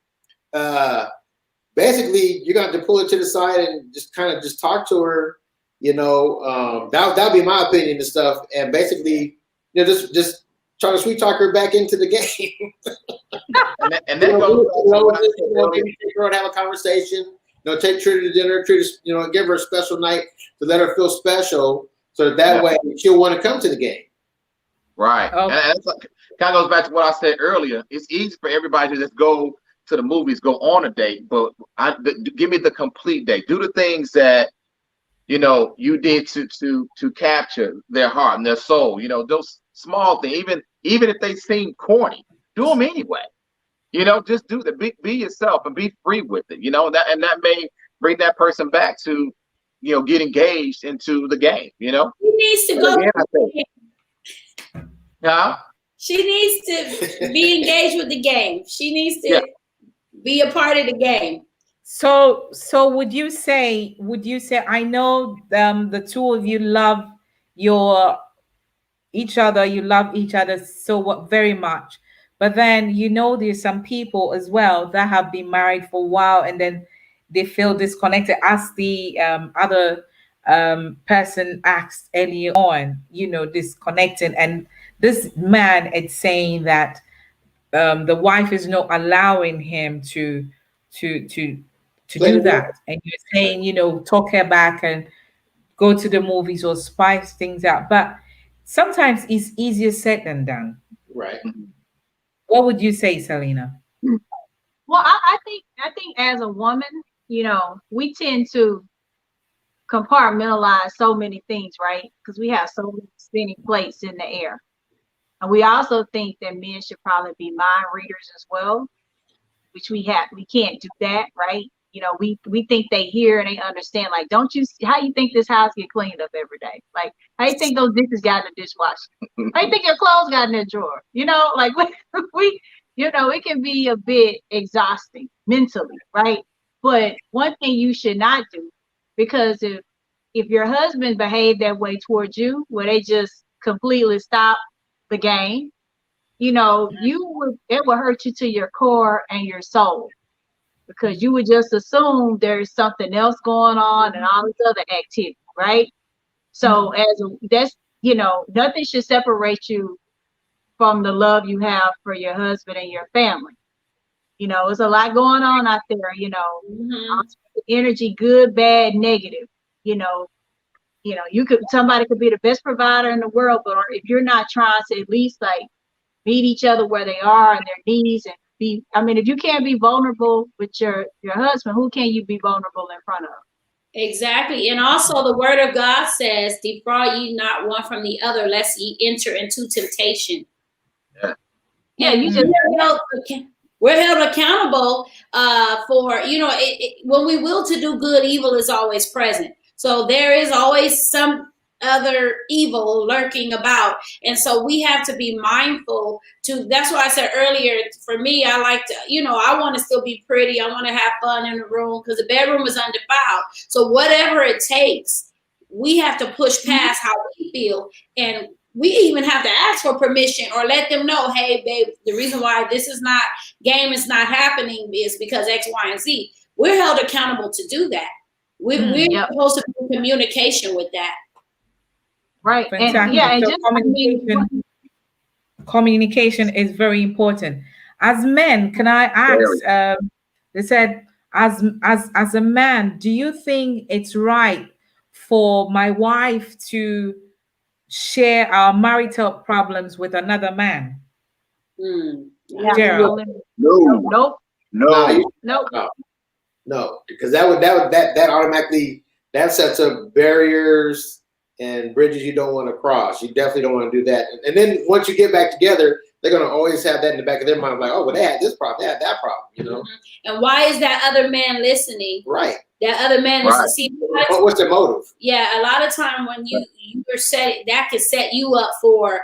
basically you're going to pull it to the side and just kind of just talk to her. That'll be my opinion and stuff, and basically, just try to sweet talk her back into the game. and then take her and have a conversation. Take her to dinner. Give her a special night to let her feel special, so that way she'll want to come to the game. Right, and that's kind of goes back to what I said earlier. It's easy for everybody to just go to the movies, go on a date, but give me the complete date. Do the things that you did to capture their heart and their soul. Those small things, even if they seem corny, do them anyway. Just do that. Be yourself and be free with it. That may bring that person back to get engaged into the game. He needs to go. Yeah. She needs to be engaged with the game. She needs to be a part of the game. So would you say I know the two of you love each other, you love each other so very much, but then there's some people as well that have been married for a while and then they feel disconnected, as the other person asked earlier on, disconnecting, and this man is saying that the wife is not allowing him to do that, and you're saying talk her back and go to the movies or spice things out, but sometimes it's easier said than done. Right. What would you say, Selena? Well, I think as a woman, we tend to compartmentalize so many things, right? Because we have so many spinning plates in the air. And we also think that men should probably be mind readers as well, which we can't do that, right? We think they hear and they understand. Like, how you think this house get cleaned up every day? Like, how you think those dishes got in the dishwasher? How you think your clothes got in the drawer? Like it can be a bit exhausting mentally, right? But one thing you should not do, because if your husband behaved that way towards you, where they just completely stop the game, it will hurt you to your core and your soul, because you would just assume there's something else going on and all this other activity, right? So nothing should separate you from the love you have for your husband and your family. There's a lot going on out there, energy, good, bad, negative. Somebody could be the best provider in the world, but if you're not trying to at least meet each other where they are and their needs, and if you can't be vulnerable with your husband, who can you be vulnerable in front of? Exactly. And also the word of God says, defraud ye not one from the other, lest ye enter into temptation. Yeah, you just we're held accountable for, when we will to do good, evil is always present. So there is always some other evil lurking about. And so we have to be mindful that's why I said earlier, for me, I like to, I want to still be pretty. I want to have fun in the room because the bedroom is undefiled. So whatever it takes, we have to push past how we feel. And we even have to ask for permission or let them know, hey, babe, the reason why game is not happening is because X, Y, and Z. We're held accountable to do that. We're supposed to be in communication with that. Right. Exactly. And just communication is very important. As men, can I ask, they said, as a man, do you think it's right for my wife to share our marital problems with another man? Yeah, Gerald. No, nope, Nah, No. nope. no, because that automatically that sets up barriers and bridges you don't want to cross. You definitely don't want to do that. And then once you get back together, they're gonna always have that in the back of their mind, like, oh, well, they had this problem, they had that problem, you know? And why is that other man listening? Right. That other man Right. is see. What's their motive? Yeah, a lot of time when you're set, that could set you up for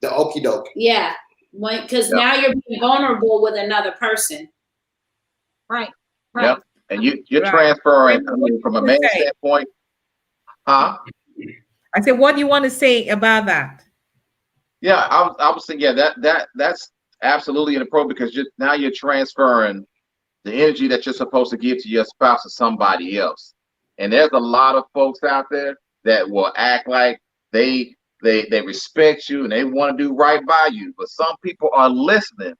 The okie doke. because now you're being vulnerable with another person. Right. Yep. And you're Right. transferring. I What mean, do from you a wanna man's say? standpoint, huh? I said, what do you want to say about that? Yeah, I was saying, yeah, that's absolutely inappropriate because now you're transferring the energy that you're supposed to give to your spouse to somebody else. And there's a lot of folks out there that will act like they respect you and they want to do right by you, but some people are listening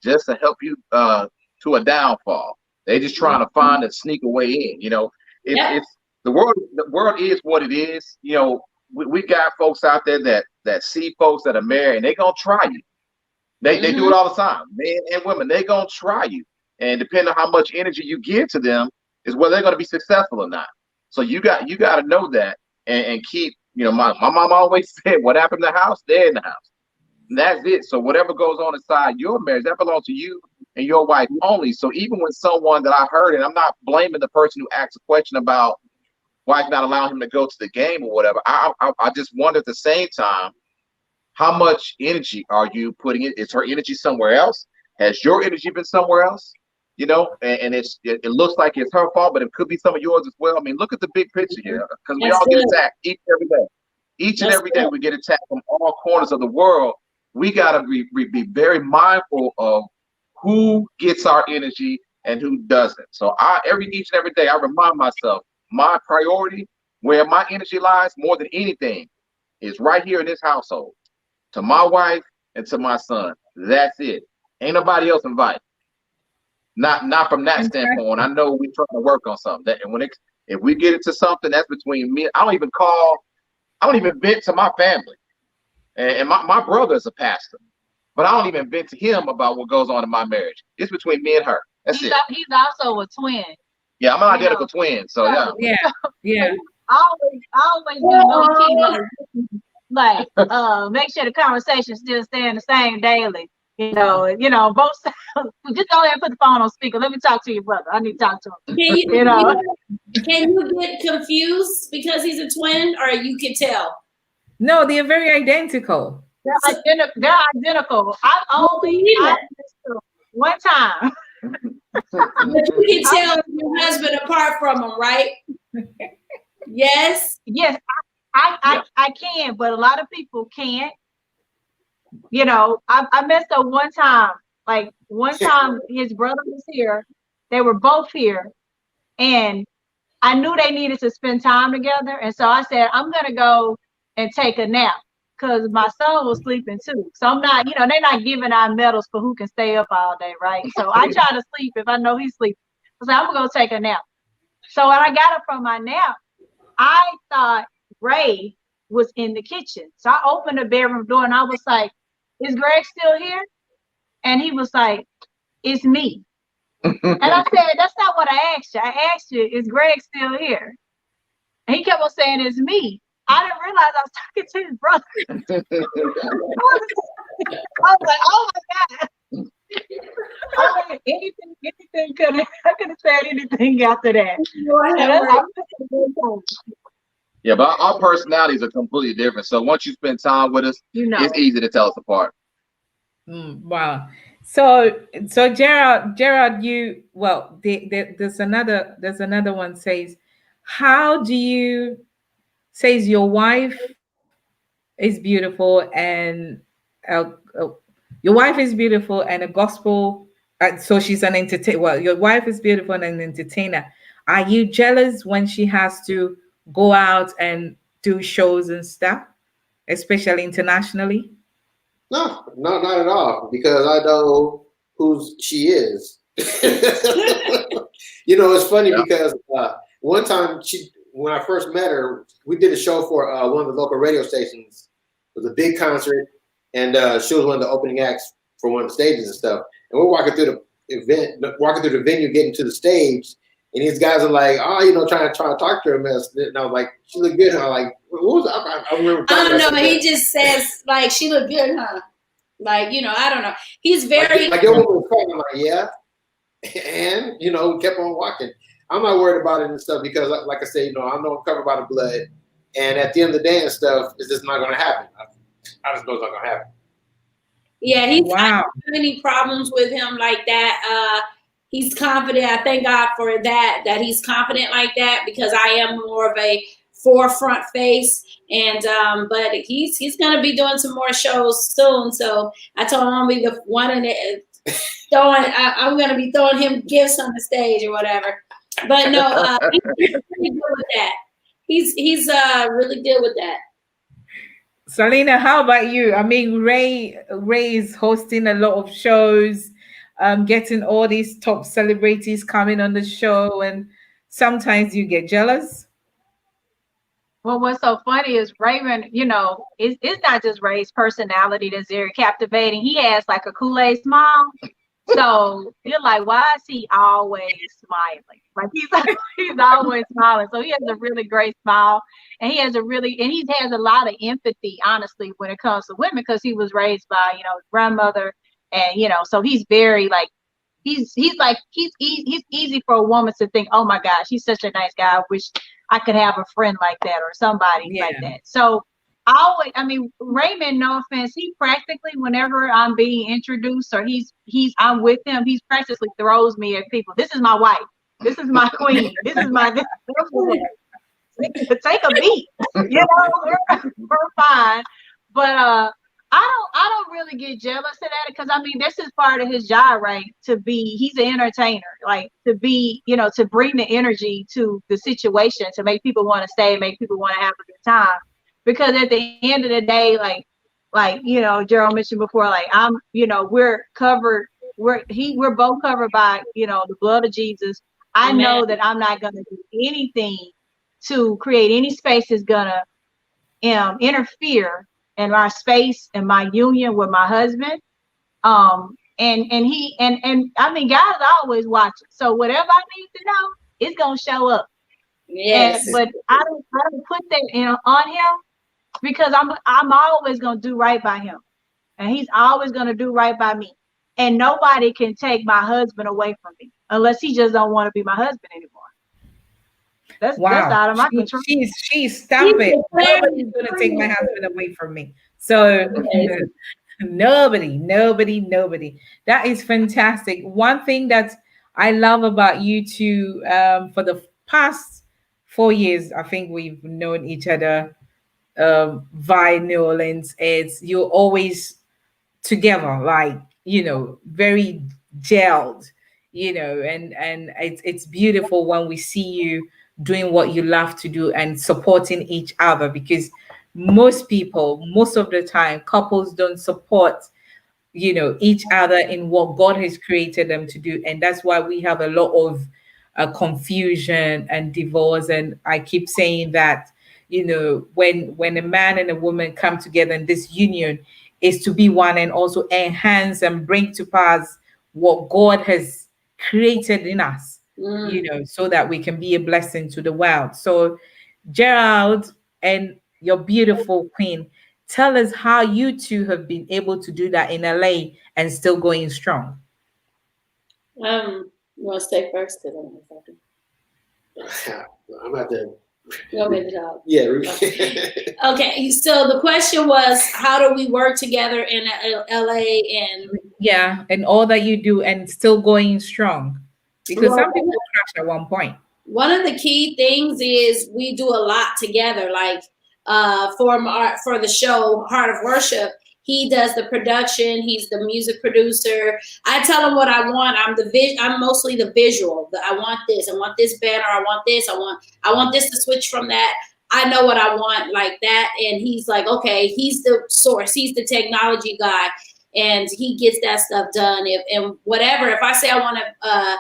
just to help you to a downfall. They just trying to find and sneak a way in. You know, it's the world. The world is what it is. You know, we got folks out there that see folks that are married and they gonna try you. They do it all the time, men and women. They gonna try you, and depending on how much energy you give to them, is whether they're gonna be successful or not. So you got to know that and keep. You know, my mom always said, "What happened in the house, they're in the house." And that's it. So whatever goes on inside your marriage, that belongs to you and your wife only. So even when someone that I heard, and I'm not blaming the person who asked a question about wife not allowing him to go to the game or whatever, I just wonder at the same time, how much energy are you putting in? Is her energy somewhere else? Has your energy been somewhere else? You know, and it looks like it's her fault, but it could be some of yours as well. I mean, look at the big picture here, because we all get attacked each and every day. Each and every day we get attacked from all corners of the world. We got to be very mindful of who gets our energy and who doesn't. So each and every day I remind myself my priority, where my energy lies more than anything, is right here in this household, to my wife and to my son. That's it. Ain't nobody else invited. Not from that standpoint. I know we're trying to work on something. And if we get into something that's between me, I don't even vent to my family. And my brother is a pastor, but I don't even vent to him about what goes on in my marriage. It's between me and her. That's it. He's also a twin. Yeah, I'm an identical twin. So yeah. Yeah. I always do low key, like make sure the conversation still staying the same daily. You know, both sides. Just go ahead and put the phone on speaker. Let me talk to your brother. I need to talk to him. Can you get confused because he's a twin, or you can tell? No, they're very identical. They're identical. I one time. But you can tell your husband apart from him, right? Yes. Yes, I can, but a lot of people can't. You know, I messed up one time. Like one time his brother was here. They were both here. And I knew they needed to spend time together. And so I said, I'm going to go and take a nap, because my son was sleeping too. So I'm not, they're not giving out medals for who can stay up all day, right? So I try to sleep if I know he's sleeping. So I'm going to go take a nap. So when I got up from my nap, I thought Ray was in the kitchen. So I opened the bedroom door and I was like, is Greg still here? And he was like, it's me. And I said, that's not what I asked you. I asked you, is Greg still here? And he kept on saying, it's me. I didn't realize I was talking to his brother. I was like, oh my God. Anything I could have said anything after that. Yeah, but our personalities are completely different. So once you spend time with us, it's easy to tell us apart. Wow. So Gerard, there's another one says, says your wife is beautiful and your wife is beautiful and a gospel. So she's an entertainer. Well, your wife is beautiful and an entertainer. Are you jealous when she has to go out and do shows and stuff, especially internationally? No, not at all, because I know who she is. It's funny because one time when I first met her, we did a show for one of the local radio stations. It was a big concert, and she was one of the opening acts for one of the stages and stuff. And we're walking through the venue, getting to the stage, and these guys are like, oh, you know, trying to talk to her. And I was like, she looked good. And I'm like, what was that? I remember. I don't know, but he just says like, she looked good, huh? Like, you know, I don't know. He's very like your woman was calling. I'm like, yeah, and you know, kept on walking. I'm not worried about it and stuff because, like I said, you know, I know I'm covered by the blood, and at the end of the day and stuff, it's just not going to happen. I just know it's not going to happen. Yeah, he's Wow. I don't have any problems with him like that. He's confident. I thank God for that he's confident like that, because I am more of a forefront face. And but he's gonna be doing some more shows soon. So I told him I'm gonna be the one in it I'm gonna be throwing him gifts on the stage or whatever. But no, he's really good with that. He's really good with that. Selena, how about you? I mean, Ray is hosting a lot of shows, getting all these top celebrities coming on the show, and sometimes you get jealous. Well, what's so funny is Raymond, you know, it's not just Ray's personality that's very captivating. He has like a Kool-Aid smile. So you're like, why is he always smiling? Like he's always smiling. So he has a really great smile, and he has a lot of empathy, honestly, when it comes to women, because he was raised by, you know, his grandmother, and you know, so he's very like he's easy for a woman to think, oh my gosh, he's such a nice guy. I wish I could have a friend like that or somebody like that. So Raymond, no offense, he practically, whenever I'm being introduced or I'm with him, he practically throws me at people. This is my wife. This is my queen. This is my take a beat. You know, we're fine. But I don't really get jealous of that, because I mean, this is part of his job, right? He's an entertainer, like to be, you know, to bring the energy to the situation, to make people want to stay, make people want to have a good time. Because at the end of the day, like you know, Gerald mentioned before, like we're covered, we're both covered by, you know, the blood of Jesus. I know that I'm not gonna do anything to create any space that's gonna interfere in my space and my union with my husband. And I mean, God is always watching. So whatever I need to know, it's gonna show up. Yes. But I don't put that on him, because I'm always gonna do right by him, and he's always gonna do right by me. And nobody can take my husband away from me unless he just don't want to be my husband anymore. That's out of my control. She's stop it. Nobody's gonna take my husband away from me. So nobody. That is fantastic. One thing that I love about you two, for the past 4 years, I think we've known each other via New Orleans, is you're always together, like, you know, very gelled, you know, and it's beautiful when we see you doing what you love to do and supporting each other, because most of the time, couples don't support, you know, each other in what God has created them to do. And that's why we have a lot of confusion and divorce. And I keep saying that, you know, when a man and a woman come together in this union, is to be one and also enhance and bring to pass what God has created in us, you know, so that we can be a blessing to the world. So Gerard and your beautiful queen, tell us how you two have been able to do that in LA and still going strong. You want to stay first? I'm about to. You want me to talk? Yeah. Okay. So the question was, how do we work together in LA and all that you do and still going strong? Because some people crash at one point. One of the key things is we do a lot together. Like for the show Heart of Worship, he does the production. He's the music producer. I tell him what I want. I'm mostly the visual. I want this. I want this banner. I want this. I want this to switch from that. I know what I want like that. And he's like, okay, he's the source. He's the technology guy, and he gets that stuff done. If I say I want to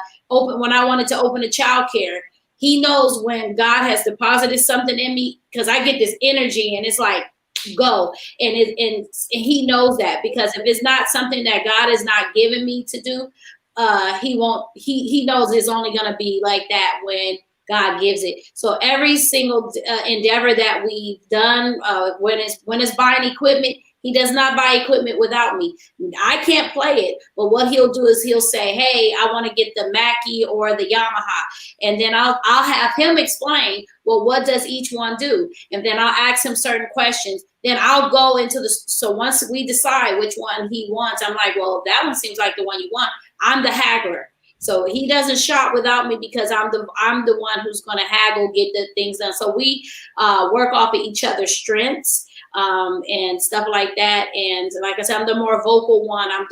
when I wanted to open a childcare, he knows when God has deposited something in me, because I get this energy and it's like, go. And he knows that, because if it's not something that God has not given me to do, he won't, he knows it's only going to be like that when God gives it. So every single endeavor that we've done, when it's buying equipment, he does not buy equipment without me. I can't play it, but what he'll do is he'll say, hey, I want to get the Mackie or the Yamaha. And then I'll have him explain, well, what does each one do? And then I'll ask him certain questions. Then I'll go into so once we decide which one he wants, I'm like, well, that one seems like the one you want. I'm the haggler. So he doesn't shop without me, because I'm the one who's going to haggle, get the things done. So we work off of each other's strengths and stuff like that. And like I said, I'm the more vocal one. I'm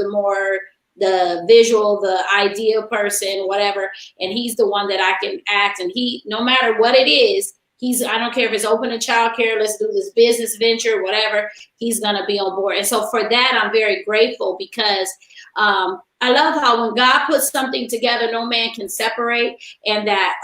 the visual, the idea person, whatever. And he's the one that I can act. And he, no matter what it is, I don't care if it's open to childcare, let's do this business venture, whatever, he's going to be on board. And so for that, I'm very grateful, because I love how when God puts something together, no man can separate, and that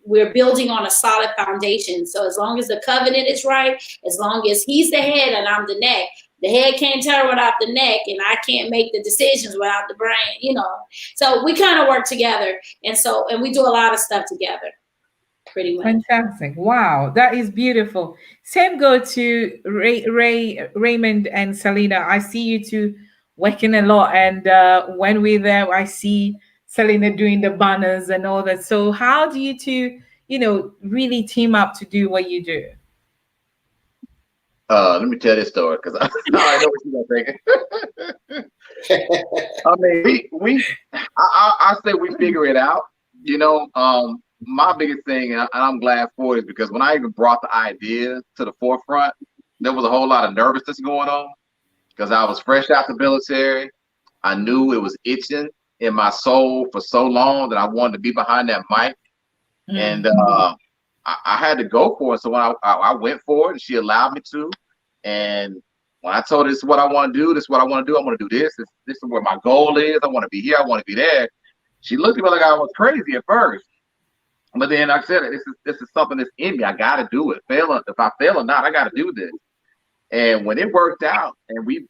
we're building on a solid foundation. So as long as the covenant is right, as long as he's the head and I'm the neck, the head can't turn without the neck, and I can't make the decisions without the brain, So we kind of work together. And we do a lot of stuff together. Pretty much. Fantastic. Wow, that is beautiful. Same go to Raymond and Selena. I see you two working a lot, and when we're there, I see Selena doing the banners and all that. So how do you two, really team up to do what you do? Let me tell this story, because I know what you're thinking. I mean, I say we figure it out. My biggest thing, and I'm glad for it, is because when I even brought the idea to the forefront, there was a whole lot of nervousness going on, because I was fresh out the military. I knew it was itching in my soul for so long that I wanted to be behind that mic. Mm-hmm. And I had to go for it. So when I went for it, and she allowed me to. And when I told her, this is what I want to do, this is what I want to do, I want to do this. This is where my goal is. I want to be here. I want to be there. She looked at me like I was crazy at first. But then like I said, this is something that's in me. I got to do it. If I fail or not, I got to do this. And when it worked out, and we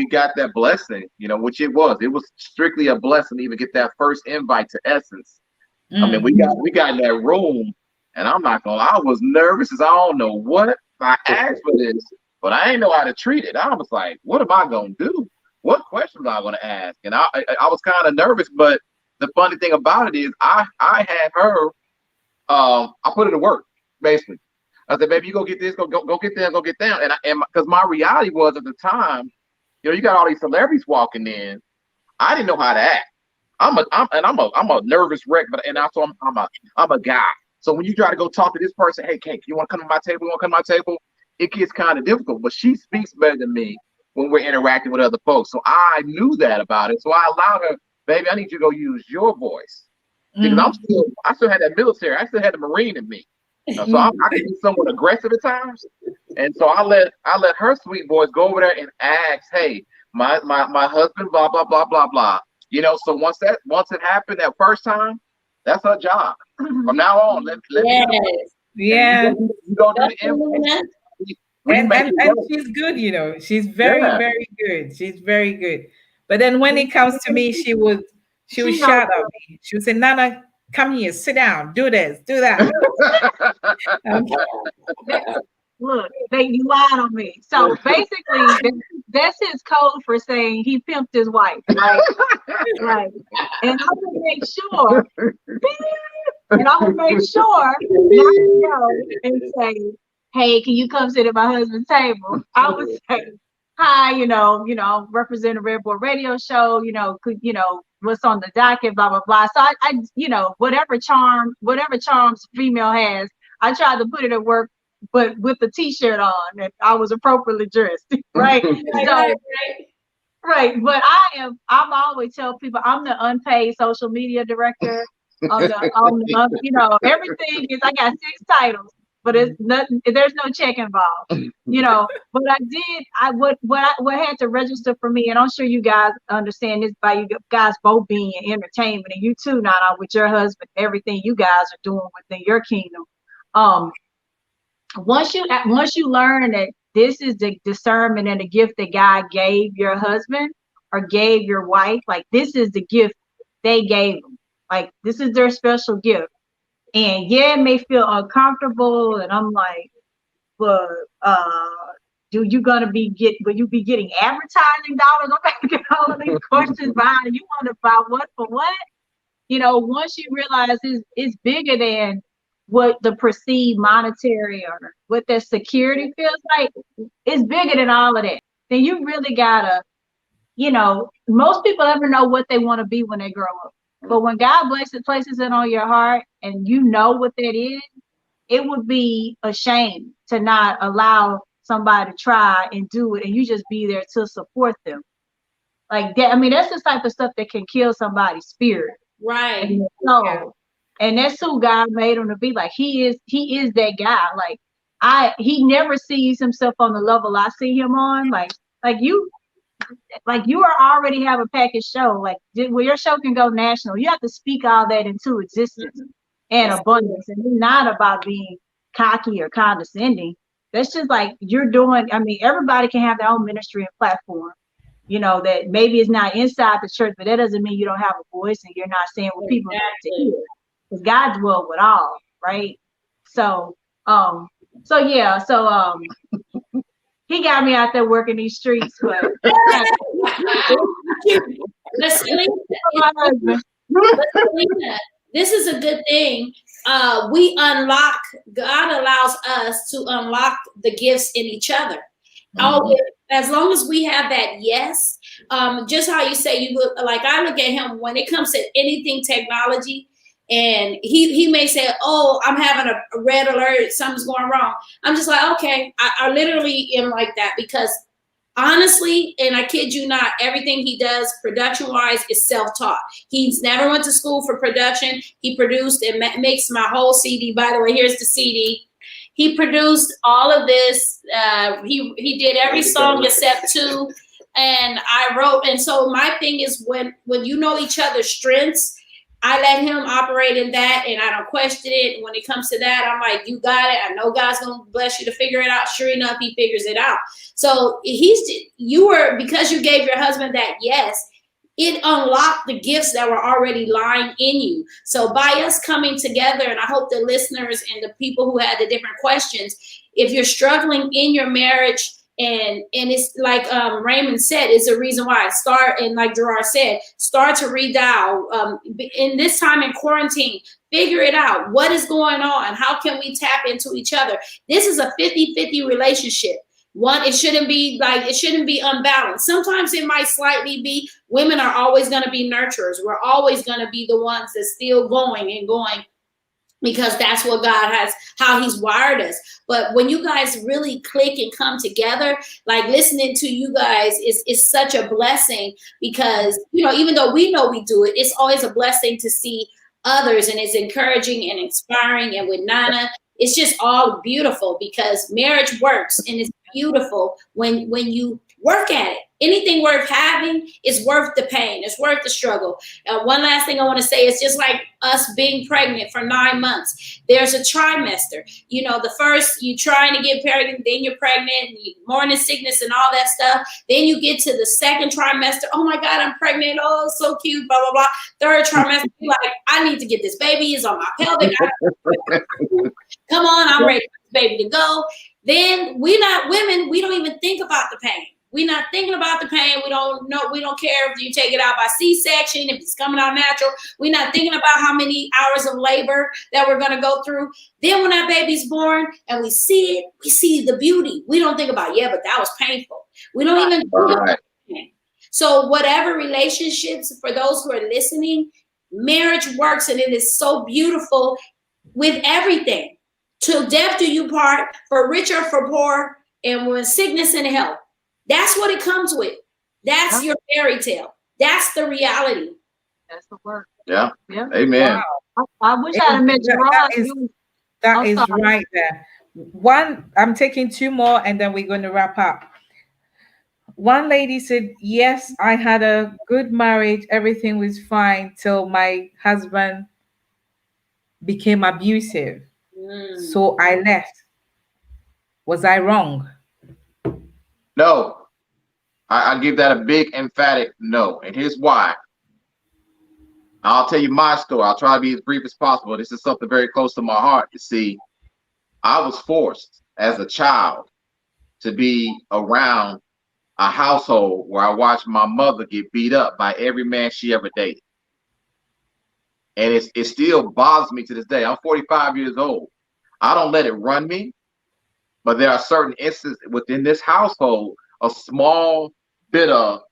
got that blessing, which it was strictly a blessing to even get that first invite to Essence. Mm-hmm. I mean, we got in that room, and I'm not gonna lie, I was nervous as I don't know what. I asked for this, but I didn't know how to treat it. I was like, what am I gonna do? What questions am I gonna ask? And I was kind of nervous, but the funny thing about it is I had her. I put it to work, basically. I said, baby, you go get this, go get there, go get down. And because my reality was at the time, you got all these celebrities walking in. I didn't know how to act. I'm a nervous wreck, and also I'm a guy. So when you try to go talk to this person, hey, Kate, you want to come to my table? You want to come to my table? It gets kind of difficult. But she speaks better than me when we're interacting with other folks. So I knew that about it. So I allowed her, baby, I need you to go use your voice. Because I still had that military. I still had the Marine in me. So I can be somewhat aggressive at times. And so I let her sweet voice go over there and ask, hey, my husband, blah, blah, blah, blah, blah. So once it happened that first time, that's her job. From now on, let me know. Yeah. You don't do the and she's good, she's very, very good. She's very good. But then when it comes to me, she would shout at me. She would say, Nana, come here, sit down, do this, do that. Look, you lied on me. So basically, that's his code for saying he pimped his wife, right? Right. And I'm gonna make sure, go and say, hey, can you come sit at my husband's table? I would say, hi, represent a Redboi radio show, what's on the docket, blah, blah, blah. So I whatever charms female has, I tried to put it at work, but with the t-shirt on, and I was appropriately dressed, right? Right. But I'm always tell people I'm the unpaid social media director. Everything is, I got 6 titles. but it's nothing. There's no check involved, you know. But I did. What had to register for me, and I'm sure you guys understand this by you guys both being in entertainment, and you too, not on with your husband, everything you guys are doing within your kingdom. Once you learn that this is the discernment and the gift that God gave your husband or gave your wife, like this is the gift they gave them. Like this is their special gift. And yeah, it may feel uncomfortable. And I'm like, but will you be getting advertising dollars? I'm gonna get all of these questions behind. You want to buy what for what? You know, once you realize it's bigger than what the perceived monetary or what that security feels like, it's bigger than all of that. Then you really gotta, you know, most people never know what they want to be when they grow up. But when God places it on your heart and you know what that is, it would be a shame to not allow somebody to try and do it and you just be there to support them. Like that, I mean, that's the type of stuff that can kill somebody's spirit. Right. And soul. And that's who God made him to be. Like he is that guy. Like he never sees himself on the level I see him on. Like you are already have a package show. Like where your show can go national, you have to speak all that into existence and abundance. And it's not about being cocky or condescending. That's just like you're doing. I mean, everybody can have their own ministry and platform. You know, that maybe it's not inside the church, but that doesn't mean you don't have a voice and you're not saying what people need to hear. Because God dwells with all, right? So he got me out there working these streets, but this is a good thing. God allows us to unlock the gifts in each other. As long as we have that, yes. Just how you say you look, like I look at him when it comes to anything technology, and he may say, "Oh, I'm having a red alert, something's going wrong." I'm just like, okay, I literally am like that because honestly, and I kid you not, everything he does production-wise is self-taught. He's never went to school for production. He produced and makes my whole CD. By the way, here's the CD. He produced all of this. He did every song except 2, and I wrote. And so my thing is when you know each other's strengths, I let him operate in that, and I don't question it. When it comes to that, I'm like, you got it. I know God's gonna bless you to figure it out. Sure enough, he figures it out. So because you gave your husband that yes, it unlocked the gifts that were already lying in you. So by us coming together, and I hope the listeners and the people who had the different questions, if you're struggling in your marriage, and it's like Raymond said, it's a reason why. Start, and like Gerard said, start to redial. In this time in quarantine, figure it out. What is going on? How can we tap into each other? This is a 50-50 relationship. It shouldn't be unbalanced. Sometimes it might slightly be. Women are always going to be nurturers. We're always going to be the ones that's still going and going, because that's what God has, how he's wired us. But when you guys really click and come together, like listening to you guys is such a blessing, because, you know, even though we know we do it, it's always a blessing to see others, and it's encouraging and inspiring. And with Nana, it's just all beautiful, because marriage works, and it's beautiful when you work at it. Anything worth having is worth the pain. It's worth the struggle. One last thing I want to say is just like us being pregnant for 9 months. There's a trimester. You know, the first you trying to get pregnant, then you're pregnant, morning sickness and all that stuff. Then you get to the second trimester. Oh my God, I'm pregnant. Oh, so cute. Blah blah blah. Third trimester, you're like, I need to get this baby. It's on my pelvic. Come on, I'm ready for this baby to go. Then we're not women. We don't even think about the pain. We're not thinking about the pain. We don't know. We don't care if you take it out by C-section, if it's coming out natural. We're not thinking about how many hours of labor that we're going to go through. Then when that baby's born and we see it, we see the beauty. We don't think about, yeah, but that was painful. We don't even think about it. So whatever relationships, for those who are listening, marriage works, and it is so beautiful with everything. Till death do you part, for rich or for poor, and when sickness and health. That's what it comes with. That's your fairy tale. That's the reality. That's the word. Yeah. Yeah. Amen. Wow. I wish I had met Gerard. That I'm is sorry. right there. One, I'm taking two more and then we're going to wrap up. One lady said, yes, I had a good marriage. Everything was fine till my husband became abusive. Mm. So I left. Was I wrong? No, I give that a big emphatic no. And here's why. I'll tell you my story. I'll try to be as brief as possible. This is something very close to my heart. You see, I was forced as a child to be around a household where I watched my mother get beat up by every man she ever dated. And it still bothers me to this day. I'm 45 years old. I don't let it run me, but there are certain instances within this household, a small bit of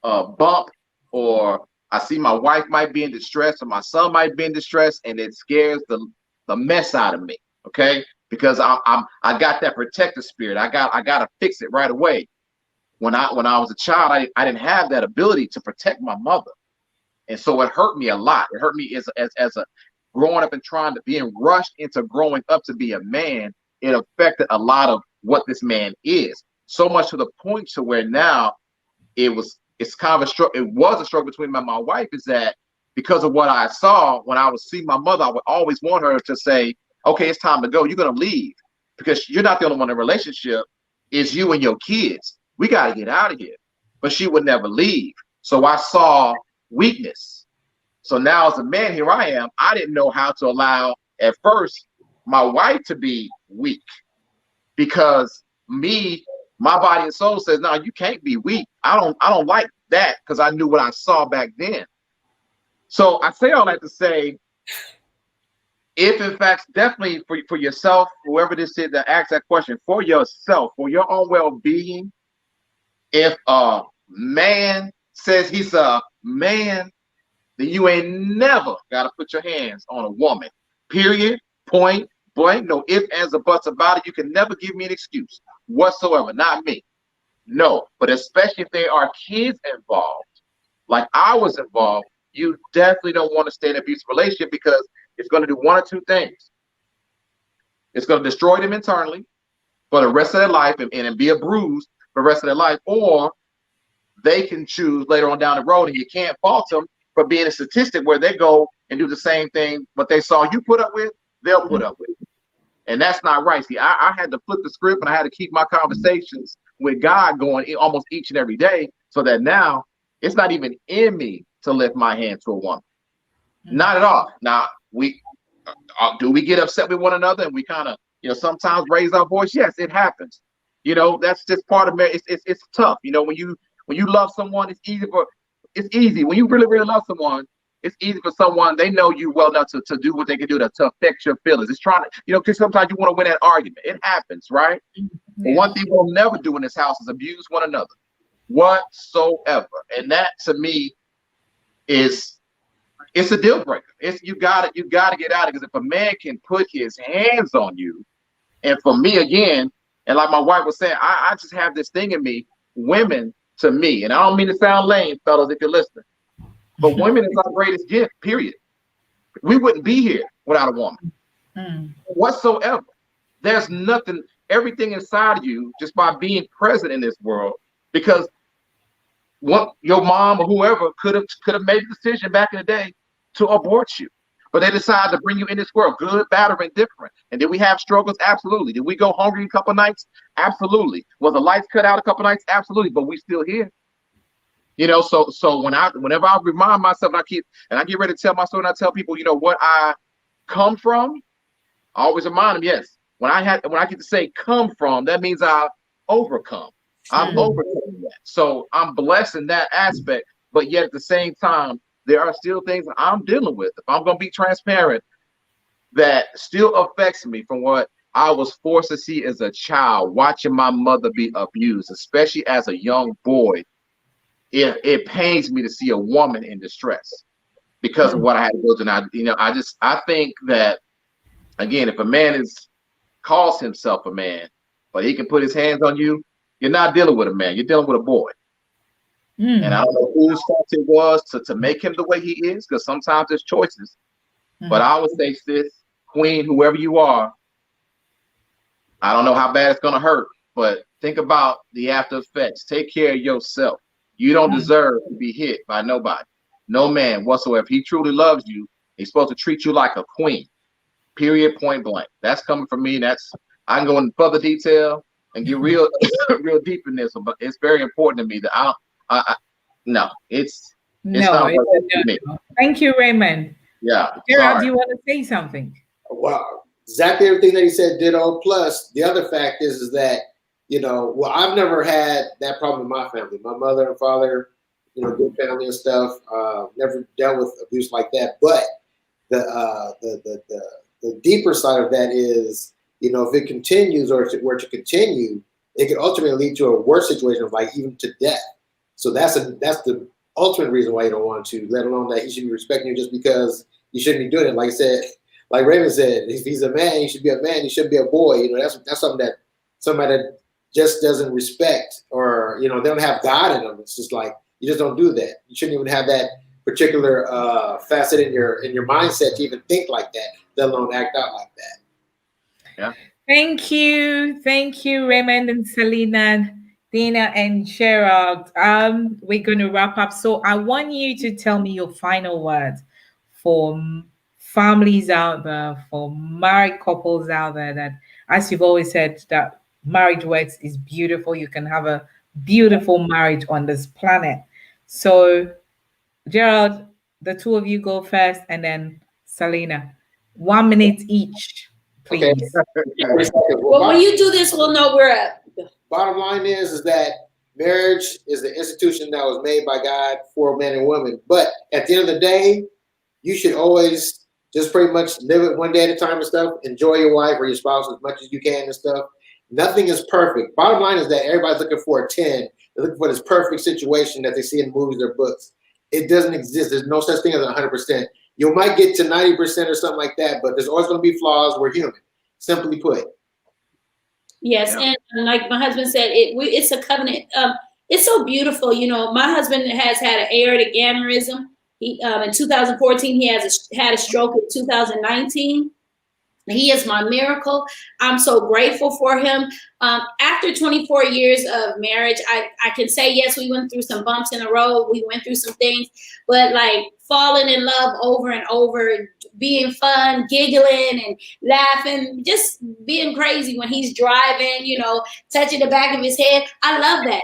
bump, or I see my wife might be in distress or my son might be in distress, and it scares the mess out of me. Okay, because I got that protective spirit. I got to fix it right away. When I was a child, I didn't have that ability to protect my mother, and so it hurt me a lot. It hurt me as a growing up and trying to being rushed into growing up to be a man. It affected a lot of what this man is, so much to the point to where now it's kind of a struggle. It was a struggle between my wife, is that because of what I saw when I would see my mother, I would always want her to say, okay, it's time to go. You're going to leave because you're not the only one in a relationship. It's you and your kids. We got to get out of here. But she would never leave. So I saw weakness. So now as a man, here I am. I didn't know how to allow at first my wife to be weak, because my body and soul says, no, you can't be weak. I don't like that, because I knew what I saw back then. So I say all that to say, if in fact, definitely for yourself, whoever this is that asks that question, for yourself, for your own well-being, if a man says he's a man, then you ain't never got to put your hands on a woman. Period. Point blank. No ifs, ands, or buts about it. You can never give me an excuse whatsoever. Not me. No. But especially if there are kids involved, like I was involved, you definitely don't want to stay in an abusive relationship, because it's going to do one or two things. It's going to destroy them internally for the rest of their life and be a bruise for the rest of their life, or they can choose later on down the road, and you can't fault them for being a statistic where they go and do the same thing what they saw you put up with, they'll put up with. And that's not right. See, I had to flip the script, and I had to keep my conversations with God going almost each and every day, so that now it's not even in me to lift my hand to a woman. Not at all. Now, do we get upset with one another, and we kind of, sometimes raise our voice? Yes, it happens. That's just part of it. It's tough. When you love someone, it's easy. When you really, really love someone, it's easy for someone, they know you well enough to do what they can do to affect your feelings. It's trying to, because sometimes you want to win that argument. It happens, right? Yeah. But one thing we'll never do in this house is abuse one another whatsoever. And that, to me, it's a deal breaker. You gotta get out of it, because if a man can put his hands on you, and for me again, and like my wife was saying, I just have this thing in me, women, to me, and I don't mean to sound lame, fellas, if you're listening, but women is our greatest gift, period. We wouldn't be here without a woman whatsoever. There's nothing, everything inside of you, just by being present in this world, because what your mom or whoever could have made a decision back in the day to abort you, but they decided to bring you in this world, good, bad, or indifferent. And did we have struggles? Absolutely. Did we go hungry a couple nights? Absolutely. Was the lights cut out a couple nights? Absolutely. But we still here. So whenever I remind myself, and I get ready to tell my story, and I tell people, what I come from, I always remind them, yes, when I get to say come from, that means I've overcome. I've overcome that. So I'm blessed in that aspect, but yet at the same time, there are still things that I'm dealing with, if I'm going to be transparent, that still affects me from what I was forced to see as a child, watching my mother be abused, especially as a young boy. It pains me to see a woman in distress because of what I had to go through. I think that, again, if a man calls himself a man, but he can put his hands on you, you're not dealing with a man, you're dealing with a boy. And I don't know whose fault it was to make him the way he is, because sometimes there's choices. But I would say, sis, queen, whoever you are, I don't know how bad it's gonna hurt, but think about the after effects. Take care of yourself. You don't deserve to be hit by nobody, no man whatsoever. If he truly loves you, he's supposed to treat you like a queen. Period. Point blank. That's coming from me. I can go into further detail and get real, real deep in this, but it's very important to me that no, it's not working for me. Thank you, Raymond. Yeah, Gerard, do you want to say something? Wow, exactly everything that he said, ditto. Plus, the other fact is that, I've never had that problem in my family. My mother and father, good family and stuff. Never dealt with abuse like that. But the deeper side of that is, if it continues or if it were to continue, it could ultimately lead to a worse situation of like even to death. So that's the ultimate reason why you don't want to, let alone that he should be respecting you just because you shouldn't be doing it. Like I said, like Raymond said, if he's a man, he should be a man. He shouldn't be a boy. That's something that somebody that just doesn't respect, or they don't have God in them. It's just like you just don't do that. You shouldn't even have that particular facet in your mindset to even think like that, let alone act out like that. Yeah. Thank you, Raymond and Selena, Dana and Gerard. We're going to wrap up. So I want you to tell me your final words for families out there, for married couples out there, that, as you've always said, that marriage works is beautiful. You can have a beautiful marriage on this planet. So, Gerard, the two of you go first, and then Selena. 1 minute each, please. Okay. Well, when you do this, we'll know we're up. Bottom line is that marriage is the institution that was made by God for men and women. But at the end of the day, you should always just pretty much live it one day at a time and stuff. Enjoy your wife or your spouse as much as you can and stuff. Nothing is perfect. Bottom line is that everybody's looking for a 10. They're looking for this perfect situation that they see in movies or books. It doesn't exist. There's no such thing as 100%. You might get to 90% or something like that, but there's always going to be flaws. We're human, simply put. Yes, Yeah. and like my husband said, it's a covenant. It's so beautiful. My husband has had an aortic aneurysm. He in 2014 he had a stroke in 2019. He is my miracle. I'm so grateful for him. After 24 years of marriage, I can say, yes, we went through some bumps in the road. We went through some things, but like falling in love over and over, being fun, giggling and laughing, just being crazy when he's driving, touching the back of his head. I love that.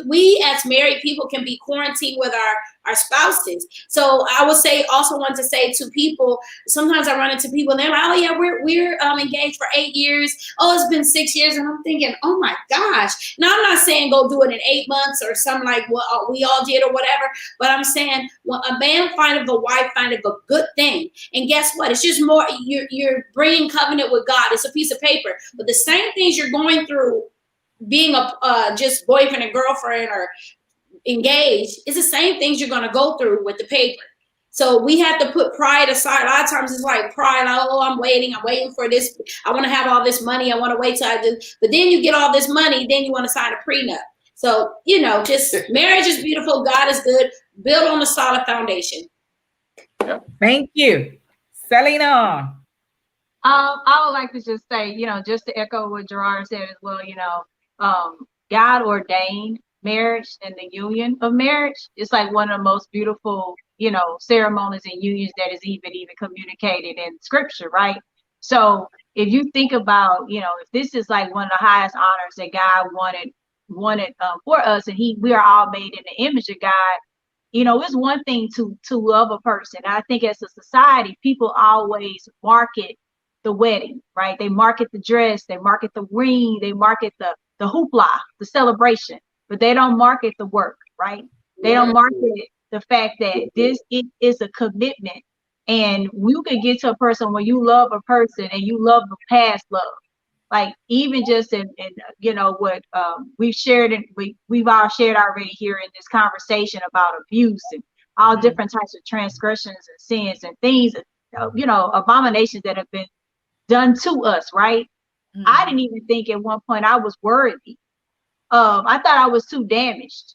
We as married people can be quarantined with our spouses. So I would also want to say to people, sometimes I run into people and they're like, oh yeah, we're engaged for 8 years. Oh, it's been 6 years. And I'm thinking, oh my gosh. Now I'm not saying go do it in 8 months or something like what we all did or whatever, but I'm saying, well, a man findeth a wife findeth a good thing. And guess what? It's just more, you're bringing covenant with God. It's a piece of paper, but the same things you're going through being a just boyfriend and girlfriend or engaged is the same things you're going to go through with the paper. So we have to put pride aside. A lot of times it's like pride. Oh, I'm waiting for this. I want to have all this money. I want to wait till I do. But then you get all this money. Then you want to sign a prenup. So, just marriage is beautiful. God is good. Build on a solid foundation. Yeah. Thank you. Selena. I would like to just say, just to echo what Gerard said as well, God ordained marriage and the union of marriage. It's like one of the most beautiful, ceremonies and unions that is even communicated in scripture, right? So if you think about, if this is like one of the highest honors that God wanted for us, and we are all made in the image of God, it's one thing to love a person. And I think as a society, people always market the wedding, right? They market the dress, they market the ring, they market the hoopla, the celebration, but they don't market the work, right? They don't market the fact that it is a commitment. And you can get to a person when you love a person and you love the past love. Like even just in what we've shared and we've all shared already here in this conversation about abuse and all different types of transgressions and sins and things, abominations that have been done to us, right? I didn't even think at one point I was worthy. I thought I was too damaged.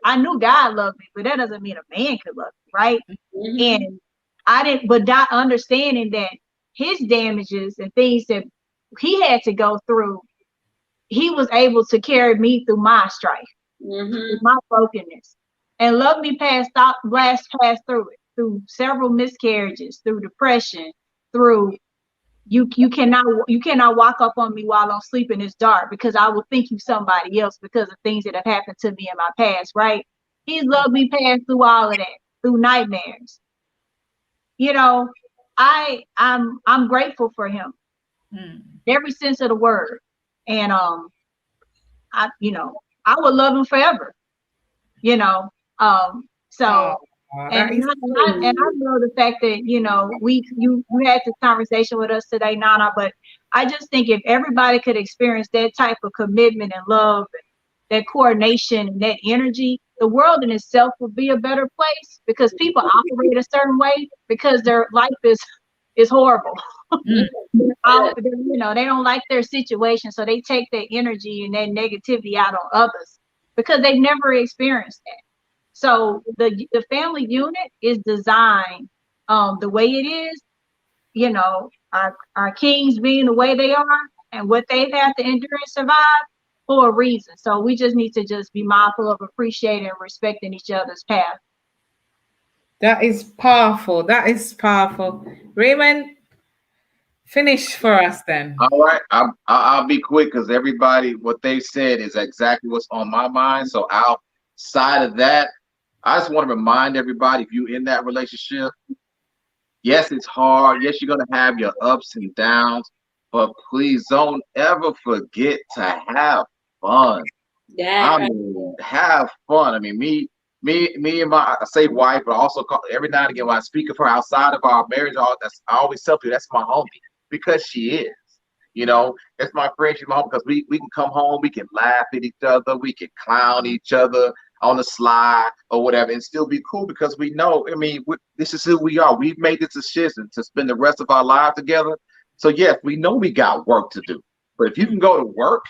I knew God loved me, but that doesn't mean a man could love me, right? And I didn't, but not understanding that his damages and things that he had to go through, he was able to carry me through my strife, through my brokenness, and love me past through it, through several miscarriages, through depression, through you cannot walk up on me while I'm sleeping. It's dark because I will think you somebody else because of things that have happened to me in my past, right? He's loved me past through all of that, through nightmares. You know, I'm grateful for him. Every sense of the word. And I would love him forever. So and I know the fact that you had this conversation with us today, Nana, but I just think if everybody could experience that type of commitment and love, and that coordination and that energy, the world in itself would be a better place because people operate a certain way because their life is horrible. They don't like their situation, so they take their energy and that negativity out on others because they've never experienced that. So the family unit is designed the way it is, our kings being the way they are and what they've had to endure and survive for a reason. So we just need to just be mindful of appreciating and respecting each other's path. That is powerful. That is powerful. Raymond, finish for us then. All right, I'll be quick because everybody, what they said is exactly what's on my mind. So outside of that, I just want to remind everybody, if you're in that relationship, yes, it's hard. Yes, you're going to have your ups and downs, but please don't ever forget to have fun. Yeah. I mean, have fun. I mean, me and my, I say wife, but also every now and again when I speak of her outside of our marriage, I always tell people that's my homie because she is. That's my friend. She's my home because we can come home, we can laugh at each other, we can clown each other on the slide or whatever, and still be cool because we know. I mean, this is who we are. We've made this decision to spend the rest of our lives together. So yes, we know we got work to do. But if you can go to work,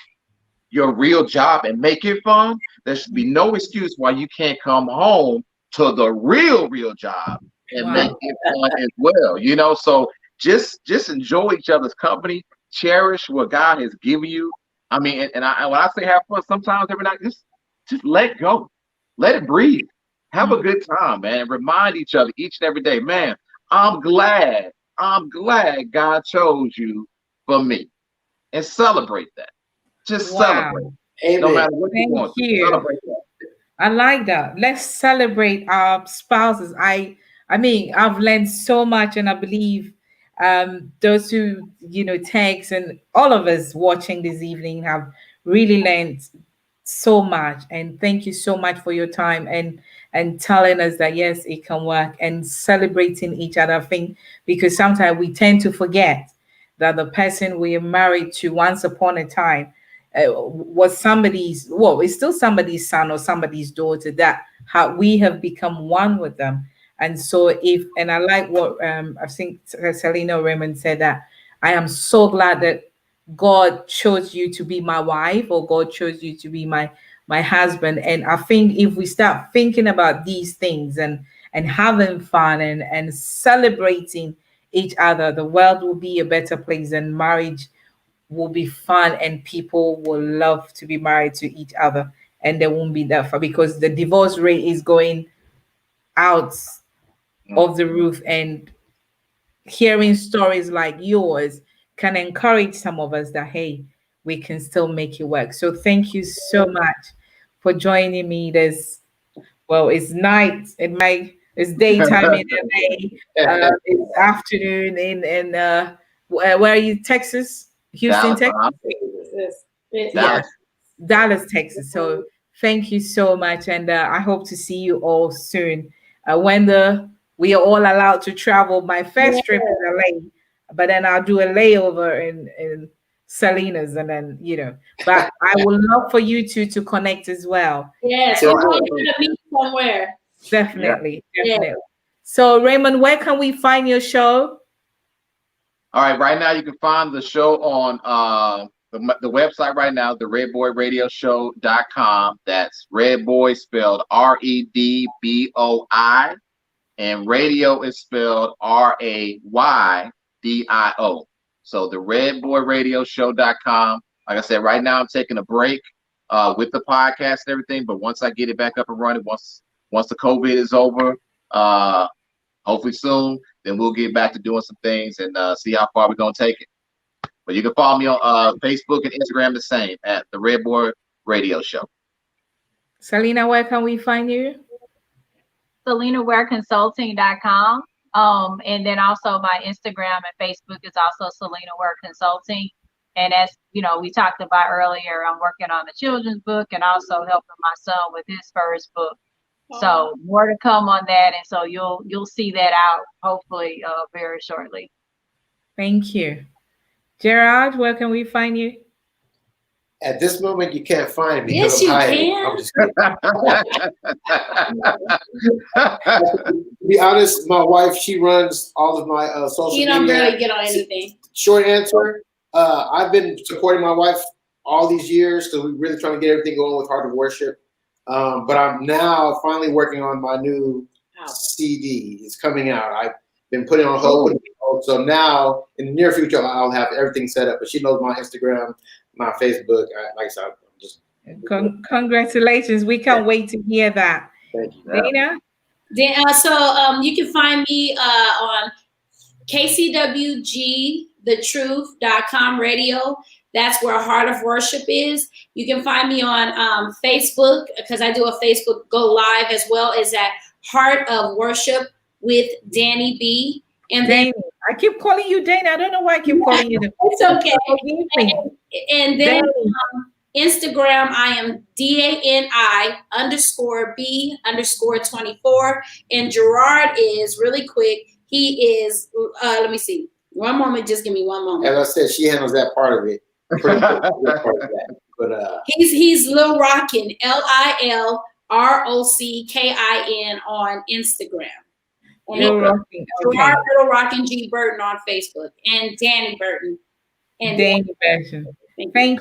your real job, and make it fun, there should be no excuse why you can't come home to the real job and make it fun as well. So just enjoy each other's company, cherish what God has given you. I mean, and when I say have fun, sometimes every night, just let go. Let it breathe. Have a good time, man. Remind each other each and every day, man, I'm glad God chose you for me. And celebrate that. Just celebrate. Amen. No matter what you want. Celebrate that. I like that. Let's celebrate our spouses. I mean, I've learned so much, and I believe those who text and all of us watching this evening have really learned so much. And thank you so much for your time and telling us that yes, it can work, and celebrating each other. I think because sometimes we tend to forget that the person we are married to once upon a time was it's still somebody's son or somebody's daughter, that we have become one with them. And so and I like what I think Selena or Raymond said, that I am so glad that God chose you to be my wife, or God chose you to be my husband. And I think if we start thinking about these things and having fun and celebrating each other, the world will be a better place, and marriage will be fun, and people will love to be married to each other, and there won't be that far, because the divorce rate is going out of the roof. And hearing stories like yours can encourage some of us that, hey, we can still make it work. So thank you so much for joining me. It's night in it's daytime in LA. It's afternoon in where are you? Texas? Houston, Texas? Yes, Dallas, Texas. So thank you so much, and I hope to see you all soon when we are all allowed to travel. My first trip is LA, but then I'll do a layover in Salinas, and then But I would love for you two to connect as well. Yes, we're going to meet somewhere. Definitely. So Raymond, where can we find your show? All right, right now you can find the show on the website right now, the redboiradioshow.com. That's Redboi spelled REDBOI. and radio is spelled RAYDIO. So the redboyradioshow.com. Like I said, right now I'm taking a break with the podcast and everything, but once I get it back up and running, once the COVID is over, hopefully soon, then we'll get back to doing some things and see how far we're gonna take it. But you can follow me on Facebook and Instagram the same at the Redboi Radio Show. Selena, where can we find you? SelenaWareConsulting.com. And then also my Instagram and Facebook is also Selena Ware Consulting. And as you know, we talked about earlier, I'm working on the children's book and also helping my son with his first book. So more to come on that, and so you'll see that out hopefully very shortly. Thank you. Gerard, where can we find you? At this moment, you can't find me. Yes, because I'm you hiding. can. I'm just kidding. To be honest, my wife, she runs all of my social You media. don't really get on anything. Short answer, I've been supporting my wife all these years because we're really trying to get everything going with Heart of Worship. But I'm now finally working on my new CD. It's coming out. I've been putting on hold. So now, in the near future, I'll have everything set up. But she knows my Instagram, my Facebook. Like I said, I'm just. Congratulations. We can't wait to hear that. Thank you. Dana? So you can find me on KCWGthetruth.com radio. That's where Heart of Worship is. You can find me on Facebook because I do a Facebook Go Live as well as at Heart of Worship with Dani B. And then I keep calling you Dana. I don't know why I keep calling you. It's okay. And then Instagram, I am DANI_B_24. And Gerard is really quick. He is, let me see. One moment. Just give me one moment. As I said, she handles that part of it. But he's Lil Rockin, LILROCKIN on Instagram. Rockin, Gerard Little Rockin G Burton on Facebook and Dani Burton. And Dani Burton. Thank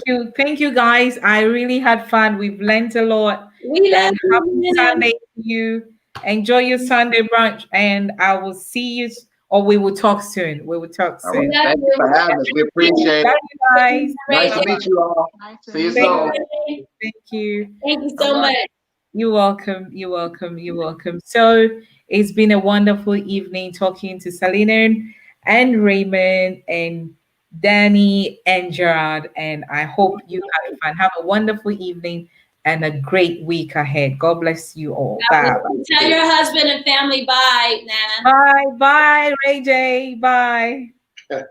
you guys. I really had fun. We've learned a lot. We love you. Happy Sunday to you. Enjoy your Sunday brunch, and I will see you, or we will talk soon. We will talk soon. Right. Thank you for having us. We appreciate it. Guys. Nice to meet you all. See you soon. Thank you. Thank you so much. You're welcome. You're welcome. You're welcome. So it's been a wonderful evening talking to Selena and Raymond and Dani and Gerard. And I hope you had fun. Have a wonderful evening and a great week ahead. God bless you all. Bye. Tell your husband and family bye, Nana. Bye. Bye, Ray J. Bye. Bye.